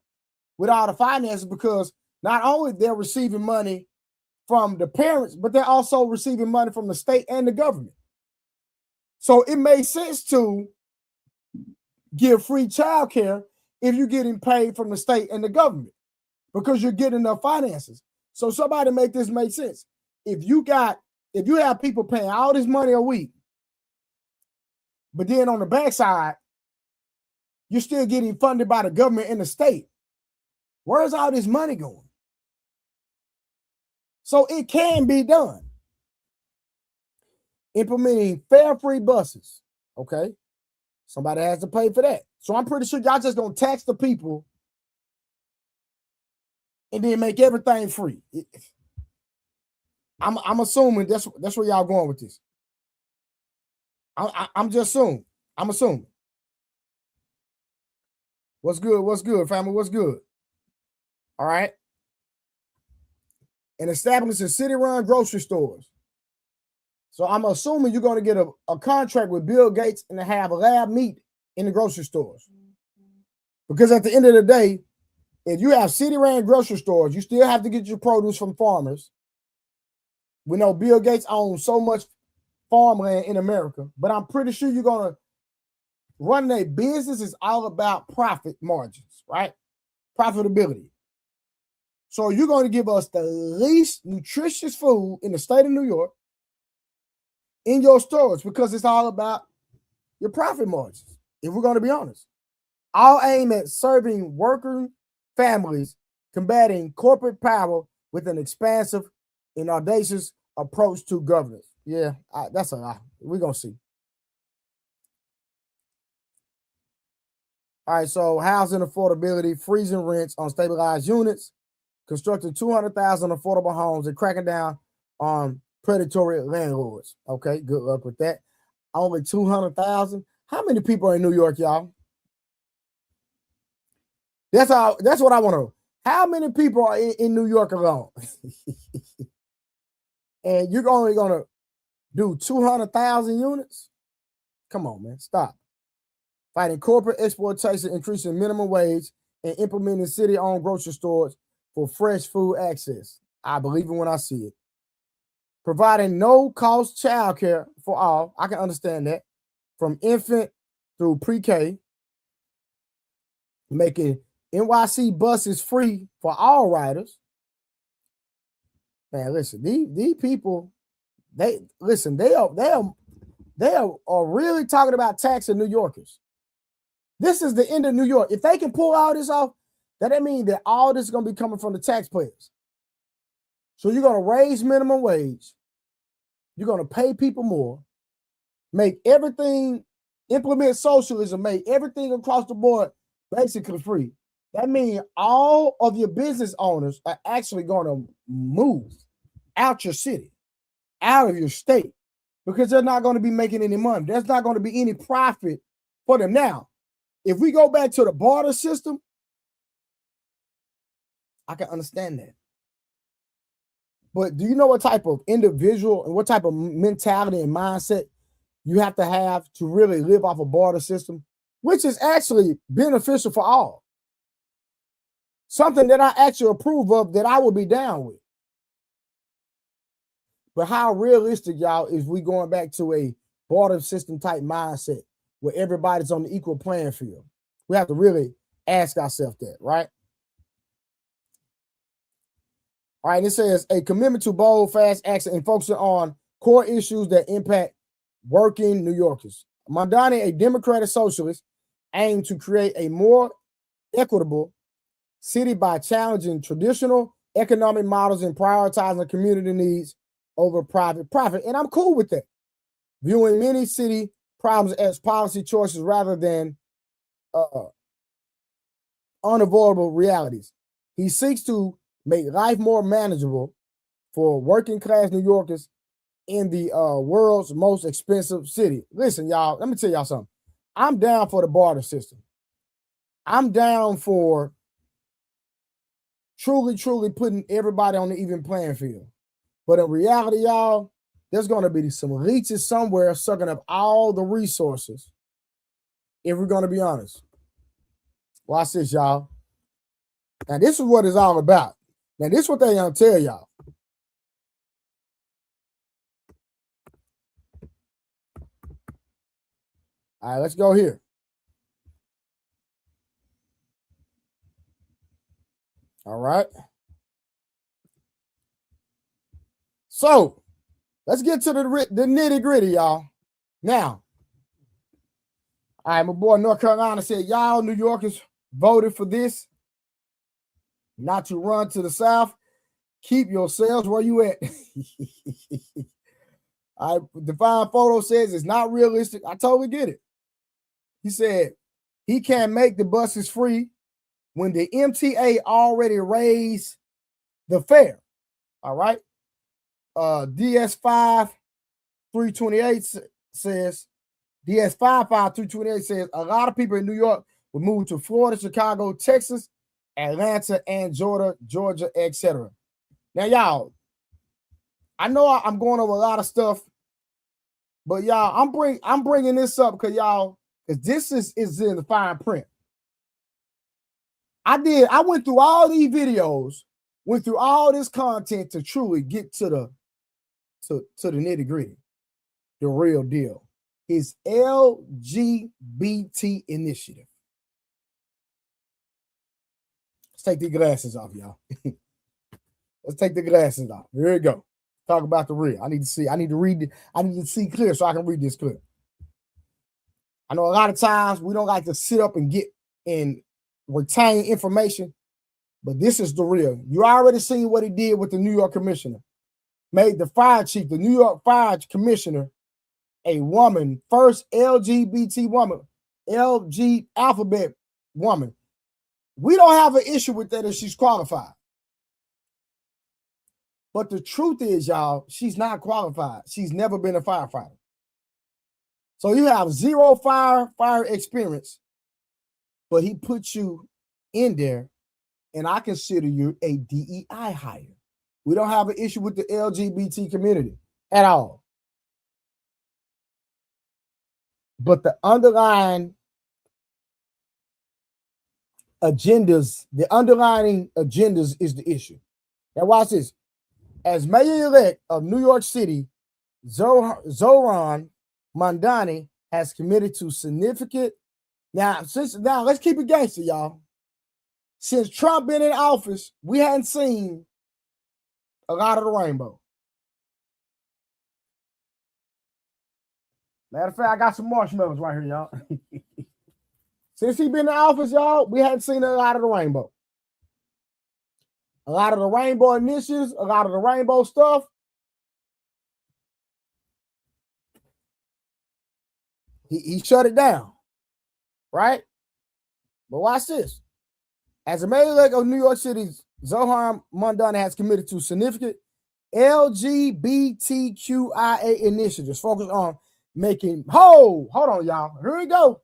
with all the finances, because not only they're receiving money from the parents, but they're also receiving money from the state and the government. So it makes sense to give free childcare if you're getting paid from the state and the government, because you're getting enough finances. So somebody make this make sense. If you have people paying all this money a week, but then on the backside, you're still getting funded by the government and the state, where's all this money going? So it can be done. Implementing fare-free buses. Okay. Somebody has to pay for that. So I'm pretty sure y'all just gonna tax the people and then make everything free. I'm assuming that's where y'all going with this. I'm just assuming. I'm assuming. What's good, family? What's good? All right. And establishing city-run grocery stores. So I'm assuming you're going to get a contract with Bill Gates and to have lab meat in the grocery stores. Because at the end of the day, if you have city-run grocery stores, you still have to get your produce from farmers. We know Bill Gates owns so much farmland in America, but I'm pretty sure you're going to run a business is all about profit margins, right? Profitability. So you're going to give us the least nutritious food in the state of New York in your stores, because it's all about your profit margins, if we're going to be honest. All aim at serving worker families, combating corporate power with an expansive and audacious approach to governance. Yeah, that's a lie. We're going to see. All right, so housing affordability, freezing rents on stabilized units, constructing 200,000 affordable homes, and cracking down on predatory landlords. Okay, good luck with that. Only 200,000. How many people are in New York, y'all? That's what I want to know. How many people are in New York alone? And you're only going to do 200,000 units? Come on, man. Stop. Fighting corporate exploitation, increasing minimum wage, and implementing city-owned grocery stores for fresh food access. I believe it when I see it. Providing no-cost childcare for all. I can understand that. From infant through pre-K. Making NYC buses free for all riders. Man, listen, these people, they are really talking about taxing New Yorkers. This is the end of New York. If they can pull all this off, that means that all this is going to be coming from the taxpayers. So you're going to raise minimum wage. You're going to pay people more, make everything, implement socialism, make everything across the board basically free. That means all of your business owners are actually going to move out your city, out of your state, because they're not going to be making any money. There's not going to be any profit for them. Now, if we go back to the barter system, I can understand that. But do you know what type of individual and what type of mentality and mindset you have to really live off a barter system, which is actually beneficial for all? Something that I actually approve of, that I will be down with. But how realistic, y'all, is we going back to a barter system type mindset where everybody's on the equal playing field? We have to really ask ourselves that, right? All right, and it says a commitment to bold, fast action and focusing on core issues that impact working New Yorkers. Mamdani, a Democratic socialist, aimed to create a more equitable city by challenging traditional economic models and prioritizing community needs over private profit. And I'm cool with that. Viewing many city problems as policy choices rather than unavoidable realities. He seeks to make life more manageable for working class New Yorkers in the world's most expensive city. Listen, y'all, let me tell y'all something. I'm down for the barter system. I'm down for truly putting everybody on the even playing field. But in reality, y'all, there's going to be some leeches somewhere sucking up all the resources, if we're going to be honest. Watch this, y'all. Now, this is what it's all about. Now, this is what they're going to tell y'all. All right, let's go here. All right. So, let's get to the nitty gritty, y'all. Now, all right, my boy North Carolina said, y'all New Yorkers voted for this, not to run to the South. Keep yourselves where you at. All right, Divine Photo says it's not realistic. I totally get it. He said he can't make the buses free when the MTA already raised the fare. All right. DS5 328 says, DS55 328 says a lot of people in New York will move to Florida, Chicago, Texas, Atlanta, and Georgia, etc. Now, y'all, I know I'm going over a lot of stuff, but y'all, I'm bringing this up because this is in the fine print. I went through all these videos, went through all this content to truly get to the nitty gritty, the real deal. His LGBT initiative. Let's take the glasses off, y'all. Let's take the glasses off. Here we go. Talk about the real. I need to see clear so I can read this clear. I know a lot of times we don't like to sit up and get and retain information, but this is the real. You already seen what he did with the New York commissioner. Made the fire chief, the New York fire commissioner, a woman, first LGBT woman, LG alphabet woman. We don't have an issue with that if she's qualified. But the truth is, y'all, she's not qualified. She's never been a firefighter. So you have zero fire experience, but he put you in there, and I consider you a DEI hire. We don't have an issue with the LGBT community at all. But the underlying agendas, is the issue. Now watch this. As mayor-elect of New York City, Zohan Mamdani has committed to significant. Now let's keep it gangster, y'all. Since Trump been in office, we hadn't seen a lot of the rainbow. Matter of fact, I got some marshmallows right here, y'all. Since he been in office, y'all, we hadn't seen a lot of the rainbow. A lot of the rainbow initiatives, a lot of the rainbow stuff. He shut it down, right? But watch this. As a mayor-elect of New York City, Zohan Mamdani has committed to significant LGBTQIA initiatives focused on making, hold on, y'all. Here we go.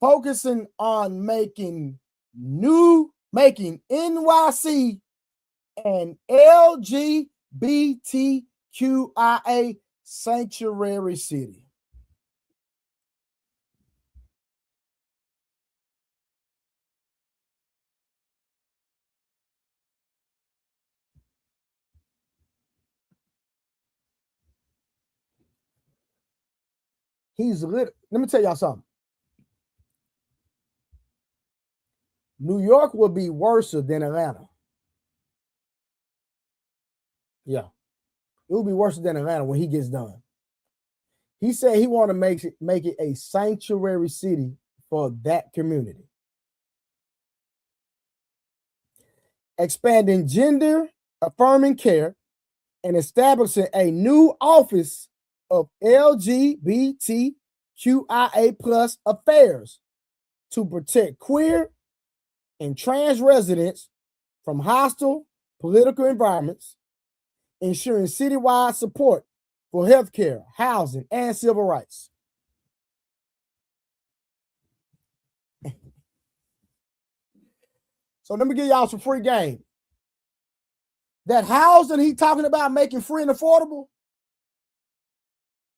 Focusing on making NYC an LGBTQIA sanctuary city. Let me tell y'all something. New York will be worse than Atlanta. Yeah. It will be worse than Atlanta when he gets done. He said he want to make it a sanctuary city for that community. Expanding gender affirming care and establishing a new office of LGBTQIA plus affairs to protect queer and trans residents from hostile political environments, ensuring citywide support for healthcare, housing, and civil rights. So let me give y'all some free game. That housing he talking about making free and affordable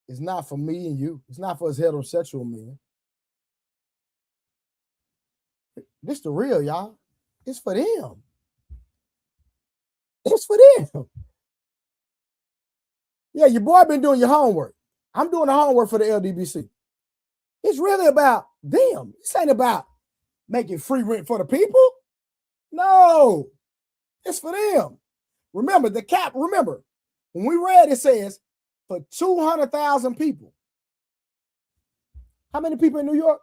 is not for me and you. It's not for us heterosexual men. This the real, y'all. It's for them. It's for them. Yeah, your boy been doing your homework. I'm doing the homework for the LDBC. It's really about them. This ain't about making free rent for the people. No, it's for them. Remember, when we read it says for 200,000 people. How many people in New York?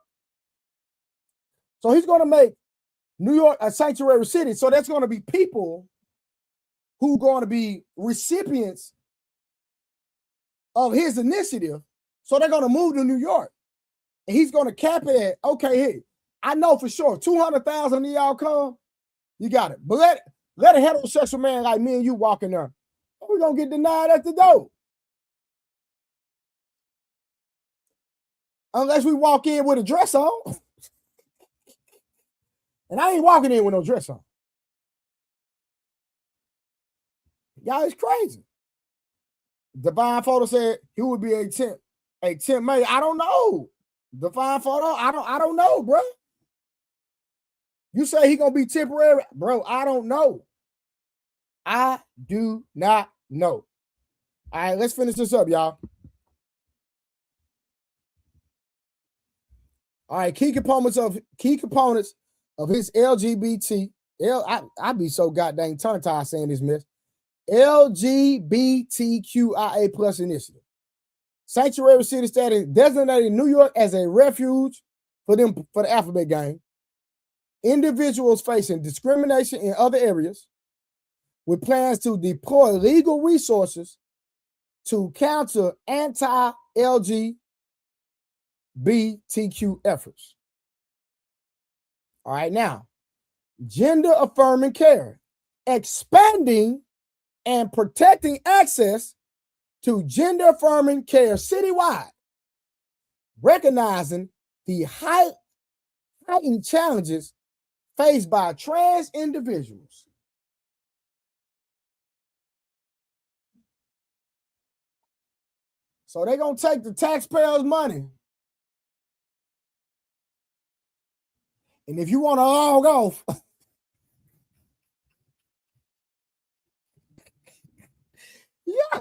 So he's going to make New York a sanctuary city. So that's going to be people who are going to be recipients of his initiative. So they're going to move to New York. And he's going to cap it at, okay, hey, I know for sure 200,000 of y'all come, you got it. But let a heterosexual man like me and you walk in there. We're going to get denied at the door. Unless we walk in with a dress on. And I ain't walking in with no dress on. Y'all is crazy. Divine Photo said he would be a temp mayor. I don't know. Divine Photo, I don't know, bro. You say he gonna be temporary, bro. I don't know. I do not know. All right, let's finish this up, y'all. All right, key components of his LGBT. I be so goddamn tongue-tied saying this mess. LGBTQIA plus initiative. sanctuary city status designated New York as a refuge for the alphabet gang. Individuals facing discrimination in other areas, with plans to deploy legal resources to counter anti-LGBTQ efforts. All right, now, gender affirming care, expanding and protecting access to gender affirming care citywide, recognizing the heightened challenges faced by trans individuals. So they're going to take the taxpayers' money. And if you want to log off, yeah.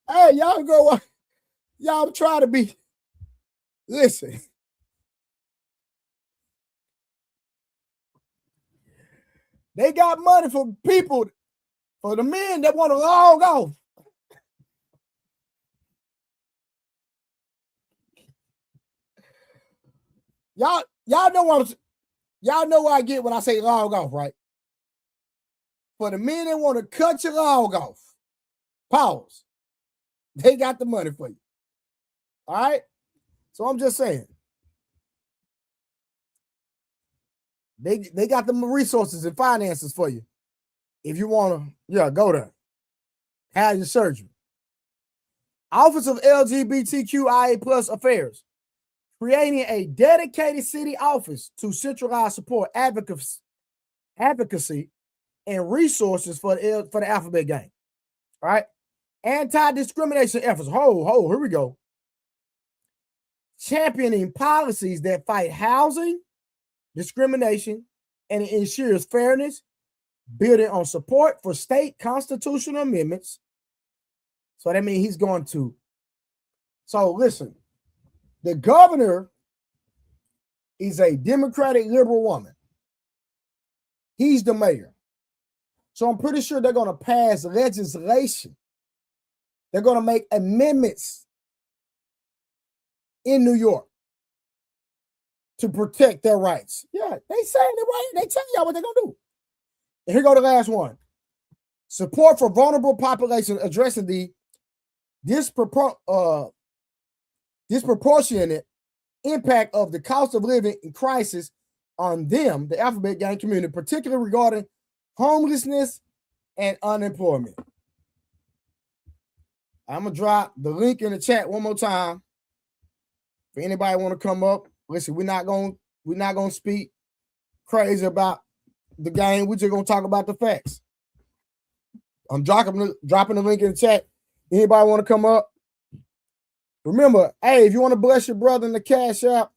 Hey, y'all try to be, listen. They got money for people, for the men that want to log off. Y'all know what I get when I say log off, right? For the men that want to cut your log off, pause. They got the money for you. All right? So I'm just saying. They got the resources and finances for you. If you want to, go there. Have your surgery. Office of LGBTQIA plus affairs, creating a dedicated city office to centralize support, advocacy, and resources for the alphabet gang. All right. Anti-discrimination efforts. Here we go. Championing policies that fight housing discrimination and ensures fairness, building on support for state constitutional amendments. So that means he's going to. So listen, the governor is a Democratic liberal woman. He's the mayor. So I'm pretty sure they're going to pass legislation. They're going to make amendments in New York to protect their rights. Yeah, they saying it right. They tell y'all what they're going to do. And here go the last one. Support for vulnerable populations, addressing the disproportionate impact of the cost of living crisis on them, the alphabet gang community, particularly regarding homelessness and unemployment. I'm going to drop the link in the chat one more time. For anybody want to come up, listen, we're not going to speak crazy about the game. We're just going to talk about the facts. I'm dropping the link in the chat. Anybody want to come up? Remember, hey, if you want to bless your brother in the Cash App,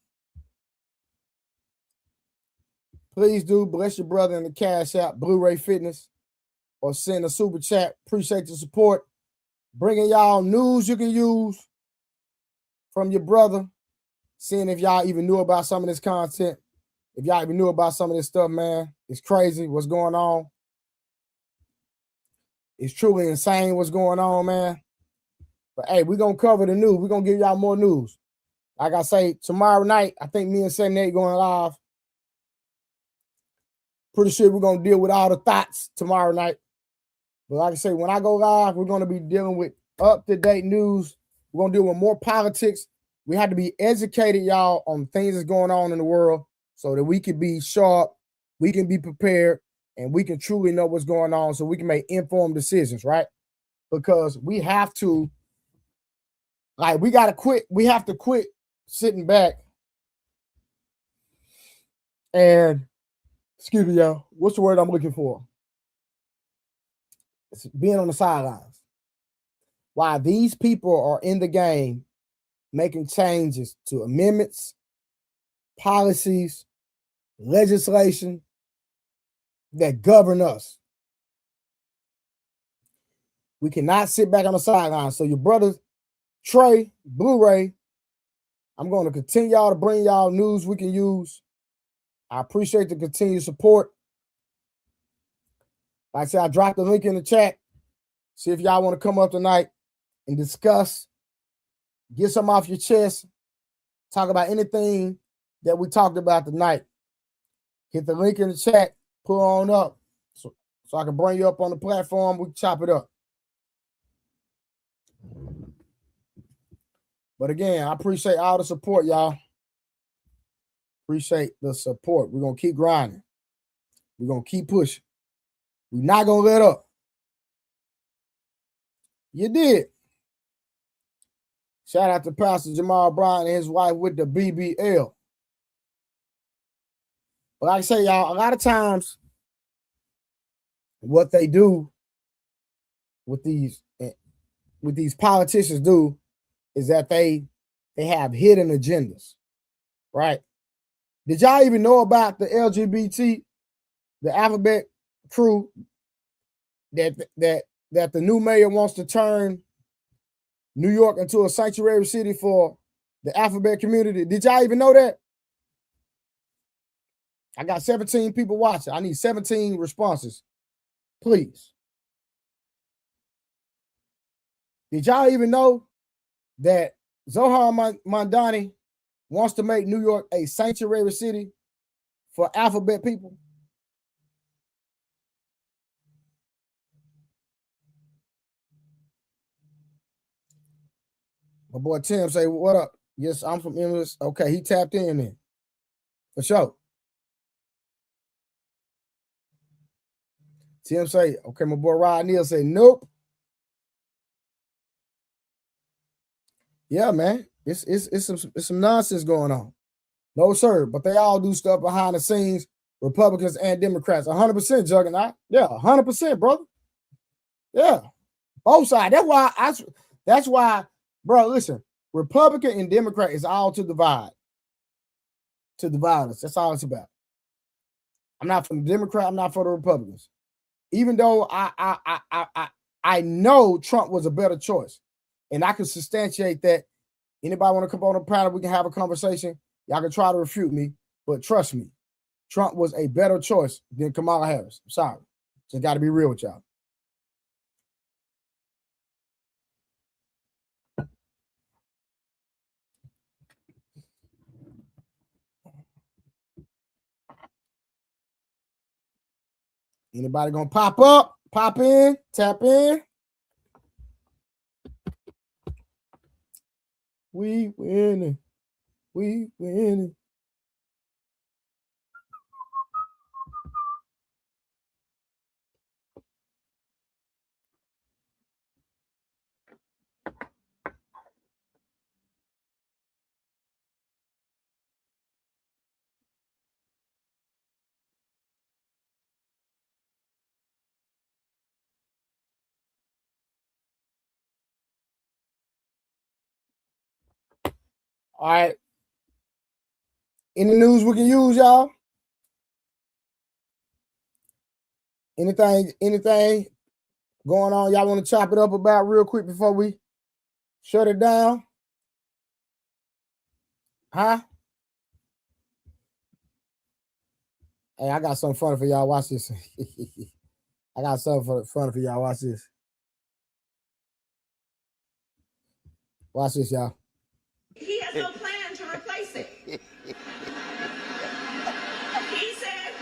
please do bless your brother in the Cash App, Blu-ray Fitness, or send a super chat. Appreciate the support. Bringing y'all news you can use from your brother. Seeing if y'all even knew about some of this content. If y'all even knew about some of this stuff, man. It's crazy what's going on. It's truly insane what's going on, man. But hey, we're going to cover the news. We're going to give y'all more news. Like I say, tomorrow night, I think me and 78 going live. Pretty sure we're going to deal with all the thoughts tomorrow night. But like I say, when I go live, we're going to be dealing with up-to-date news. We're going to deal with more politics. We have to be educated, y'all, on things that's going on in the world so that we can be sharp, we can be prepared, and we can truly know what's going on so we can make informed decisions, right? Because we have to, we got to quit. We have to quit sitting back and, excuse me, y'all, what's the word I'm looking for? It's being on the sidelines. While these people are in the game making changes to amendments, policies, legislation that govern us. We cannot sit back on the sidelines. So your brother, Trey, Blu-ray, I'm going to continue y'all to bring y'all news we can use. I appreciate the continued support. Like I said, I dropped the link in the chat. See if y'all want to come up tonight. and discuss, get some off your chest, talk about anything that we talked about tonight. Hit the link in the chat, pull on up so I can bring you up on the platform. We can chop it up. But again, I appreciate all the support, y'all. Appreciate the support. We're going to keep grinding. We're going to keep pushing. We're not going to let up. You did. Shout out to Pastor Jamal Bryant and his wife with the BBL. But like I say, y'all, a lot of times what they do with these politicians do is that they have hidden agendas, right? Did y'all even know about the LGBT, the alphabet crew, that the new mayor wants to turn New York into a sanctuary city for the alphabet community? Did y'all even know that? I got 17 people watching. I need 17 responses, please. Did y'all even know that Zohan Mamdani wants to make New York a sanctuary city for alphabet people? My boy Tim say, what up? Yes, I'm from English. Okay, he tapped in there. For sure. Tim say, okay, my boy Rod Neal say, nope. Yeah, man. It's some nonsense going on. No, sir. But they all do stuff behind the scenes, Republicans and Democrats. 100%, Juggernaut. Yeah, 100%, brother. Yeah. Both sides. That's why, bro, listen, Republican and Democrat is all to divide. To divide us. That's all it's about. I'm not for the Democrat, I'm not for the Republicans. Even though I know Trump was a better choice. And I can substantiate that. Anybody want to come on the panel, we can have a conversation. Y'all can try to refute me, but trust me, Trump was a better choice than Kamala Harris. I'm sorry. Just got to be real with y'all. Anybody gonna pop up, pop in, tap in? We winning. We winning. All right. Any news we can use, y'all? Anything going on y'all want to chop it up about real quick before we shut it down? Huh? Hey, I got something funny for y'all. Watch this. I got something funny for y'all. Watch this. Watch this, y'all. He has no plan to replace it. He said,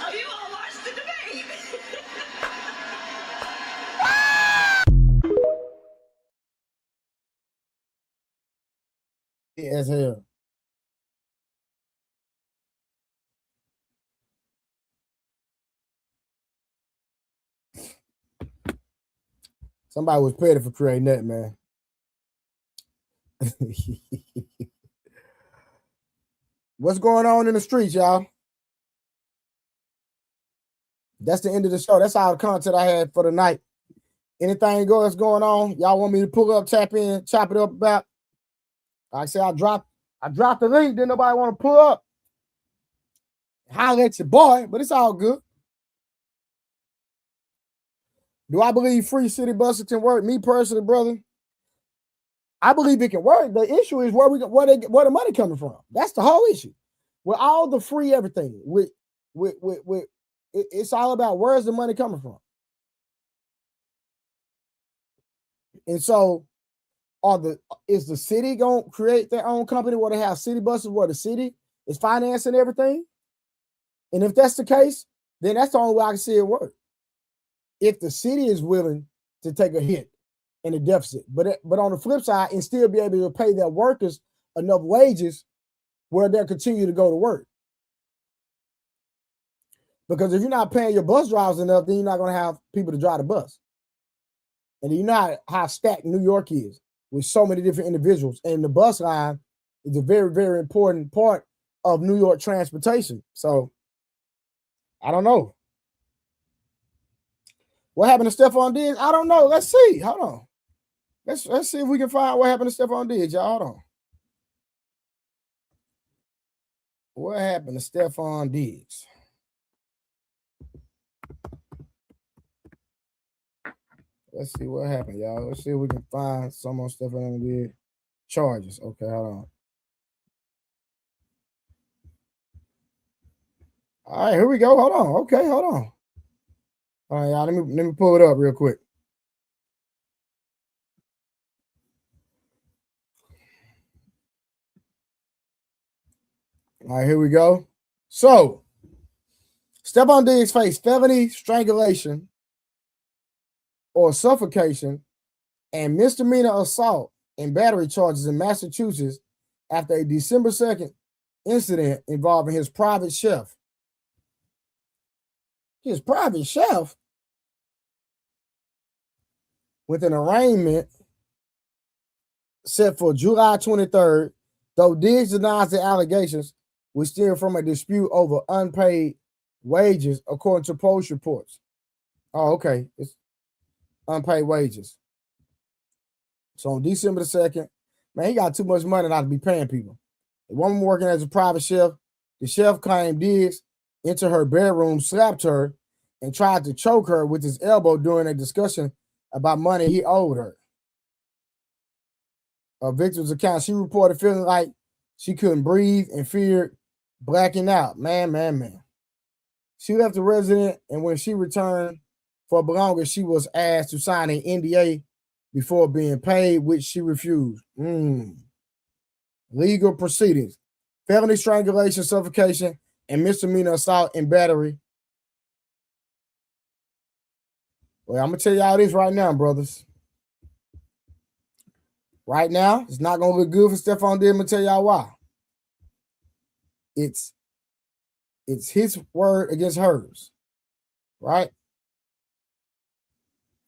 oh, you all watched the debate. As hell. Somebody was petty for creating that, man. What's going on in the streets, y'all? That's the end of the show. That's all the content I had for the night. Anything that's going on, y'all want me to pull up, tap in, chop it up about? Like I said, I dropped the link. Didn't nobody want to pull up. Holler at your boy, but it's all good. Do I believe free city buses can work? Me personally, brother, I believe it can work. The issue is where the money coming from. That's the whole issue. With all the free everything, with it's all about where's the money coming from. And so is the city going to create their own company where they have city buses where the city is financing everything? And if that's the case, then that's the only way I can see it work. If the city is willing to take a hit in the deficit, but on the flip side, and still be able to pay their workers enough wages where they'll continue to go to work. Because if you're not paying your bus drivers enough, then you're not going to have people to drive the bus. And you know how stacked New York is with so many different individuals. And the bus line is a very, very important part of New York transportation. So I don't know. What happened to Stephon Diggs? I don't know. Let's see. Hold on. Let's see if we can find what happened to Stephon Diggs, y'all. Hold on. What happened to Stephon Diggs? Let's see what happened, y'all. Let's see if we can find some on Stephon Diggs charges. Okay, hold on. All right, here we go. Hold on. Okay, hold on. All right, y'all. Let me pull it up real quick. All right, here we go. So, Stephon Diggs faced felony strangulation or suffocation and misdemeanor assault and battery charges in Massachusetts after a December 2nd incident involving his private chef. His private chef? With an arraignment set for July 23rd, though Diggs denies the allegations, which stem from a dispute over unpaid wages, according to Post reports. Oh, okay. It's unpaid wages. So on December the 2nd, man, he got too much money not to be paying people. The woman working as a private chef, the chef claimed Diggs entered her bedroom, slapped her, and tried to choke her with his elbow during a discussion about money he owed her. A victim's account, she reported feeling like she couldn't breathe and feared blacking out. Man. She left the resident, and when she returned for belongings, she was asked to sign an NDA before being paid, which she refused. Legal proceedings. Felony strangulation, suffocation, and misdemeanor assault and battery. Well, I'm going to tell y'all this right now, brothers. Right now, it's not going to look good for Stephon Diggs. I'm going to tell y'all why. It's his word against hers, right?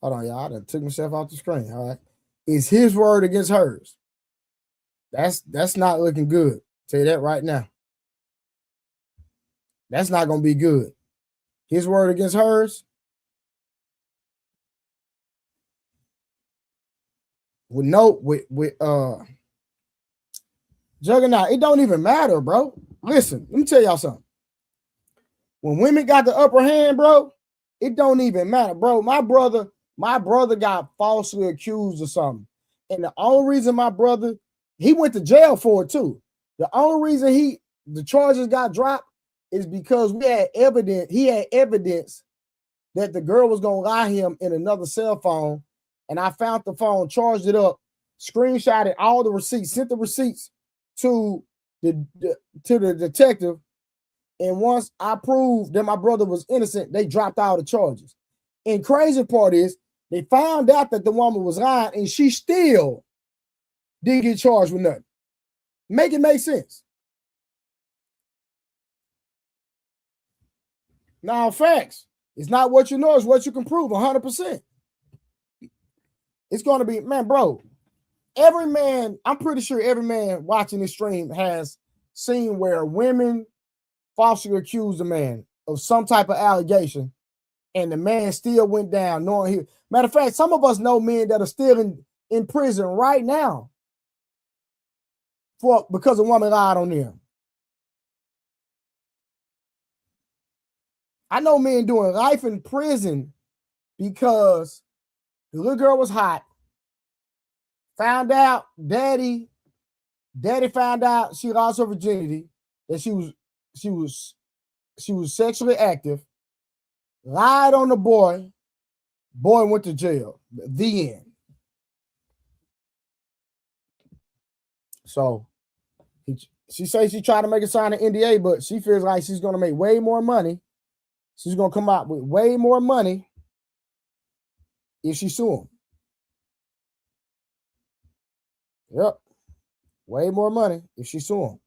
Hold on, y'all. I done took myself off the screen, all right? It's his word against hers. That's not looking good. I'll tell you that right now. That's not going to be good. His word against hers. With Juggernaut, it don't even matter, bro. Listen, let me tell y'all something. When women got the upper hand, bro, it don't even matter, bro. My brother got falsely accused of something. And the only reason my brother, he went to jail for it too. The only reason the charges got dropped is because he had evidence that the girl was gonna lie him in another cell phone. And I found the phone, charged it up, screenshotted all the receipts, sent the receipts to the detective. And once I proved that my brother was innocent, they dropped all the charges. And crazy part is they found out that the woman was lying and she still didn't get charged with nothing. Make it make sense. Now, facts. It's not what you know, it's what you can prove 100%. It's going to be, man, bro, every man, I'm pretty sure every man watching this stream has seen where women falsely accused a man of some type of allegation and the man still went down knowing he, matter of fact, some of us know men that are still in prison right now because a woman lied on them. I know men doing life in prison because the little girl was hot. Found out, daddy found out she lost her virginity, that she was she was sexually active, lied on the boy. Boy went to jail. The end. So she says she tried to make a sign of NDA, but she feels like she's going to make way more money. She's going to come out with way more money if she sue him. Yep. Way more money if she sue him.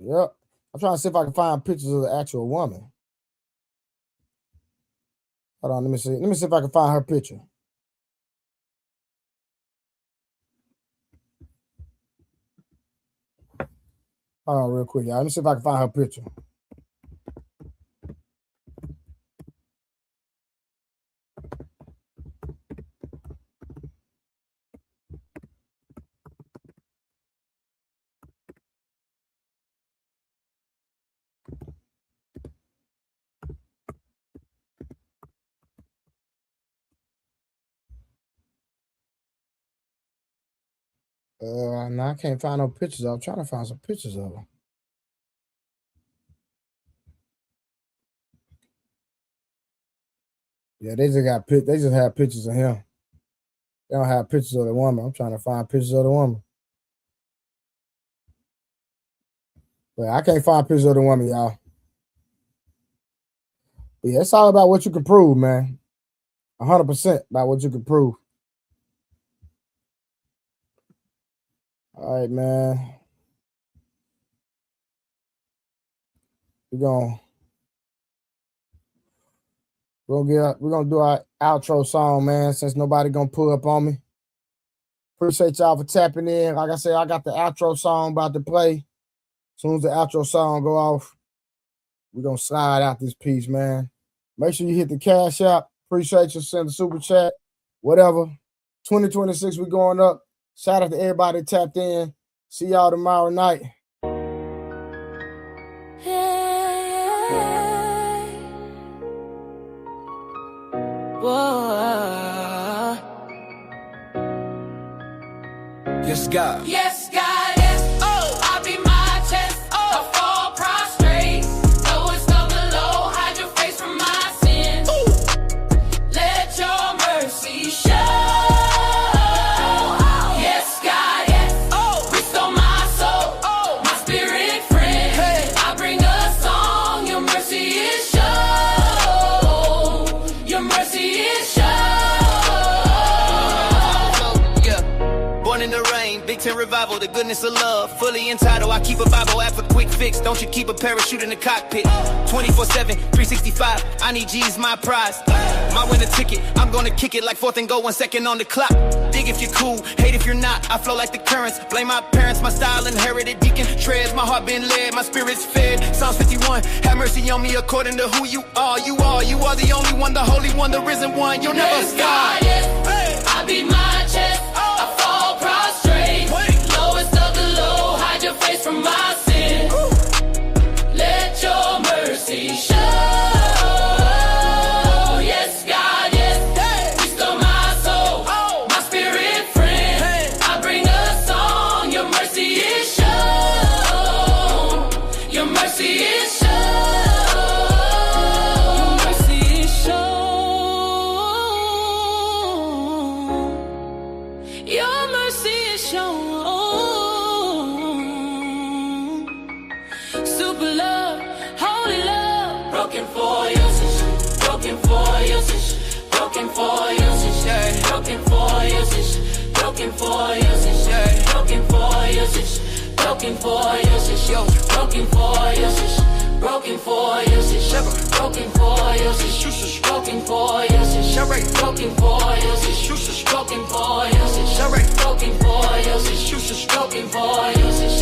Yep. I'm trying to see if I can find pictures of the actual woman. Hold on, let me see. Let me see if I can find her picture. Hold on real quick, y'all. Let me see if I can find her picture. No, I can't find no pictures. I'm trying to find some pictures of her. Yeah, they just have pictures of him. They don't have pictures of the woman. I'm trying to find pictures of the woman. But I can't find pictures of the woman, y'all. But yeah, it's all about what you can prove, man. 100% about what you can prove. All right, man. We're gonna do our outro song, man, since nobody gonna pull up on me. Appreciate y'all for tapping in. Like I said, I got the outro song about to play. As soon as the outro song go off, we're gonna slide out this piece, man. Make sure you hit the Cash App. Appreciate you. Send the super chat. Whatever. 2026, we going up. Shout out to everybody that tapped in. See y'all tomorrow night. Yes, God. Yes, God, yes. Oh, I beat my chest. Oh, I fall prostrate. Lowest of the low, hide your face from my sins. Ooh. Let your mercy show. Yes, God, yes. Oh, restore my soul. Oh, my spirit friend. Hey. I bring a song. Your mercy is show. Your mercy is show. In the rain, Big Ten revival, the goodness of love, fully entitled. I keep a Bible app for quick fix. Don't you keep a parachute in the cockpit? 24/7, 365. I need G's my prize. My winner ticket. I'm gonna kick it like 4th and go, 1 second on the clock. Dig if you're cool, hate if you're not. I flow like the currents. Blame my parents, my style inherited. Deacon treads, my heart been led, my spirit's fed. Psalms 51. Have mercy on me according to who you are. You are the only one, the holy one, the risen one. You'll never Yes, stop. God, yes. Hey. I beat my chest. I fall prostrate. Lowest of the low, hide your face from my sin. Let your mercy show. Yes, God, yes. Restore my soul, my spirit friend. I bring a song. Your mercy is shown. Your mercy is shown. Your mercy is shown. Your mercy is shown. Super love, holy love. Broken for usage, broken for usage, broken for usage, yeah. Broken for usage, broken for usage, yeah. Broken for usage, broken for usage, yo. Broken for usage, broken for usage, broken for usage, broken for usage, broken for usage, broken for usage, broken for usage, broken for usage,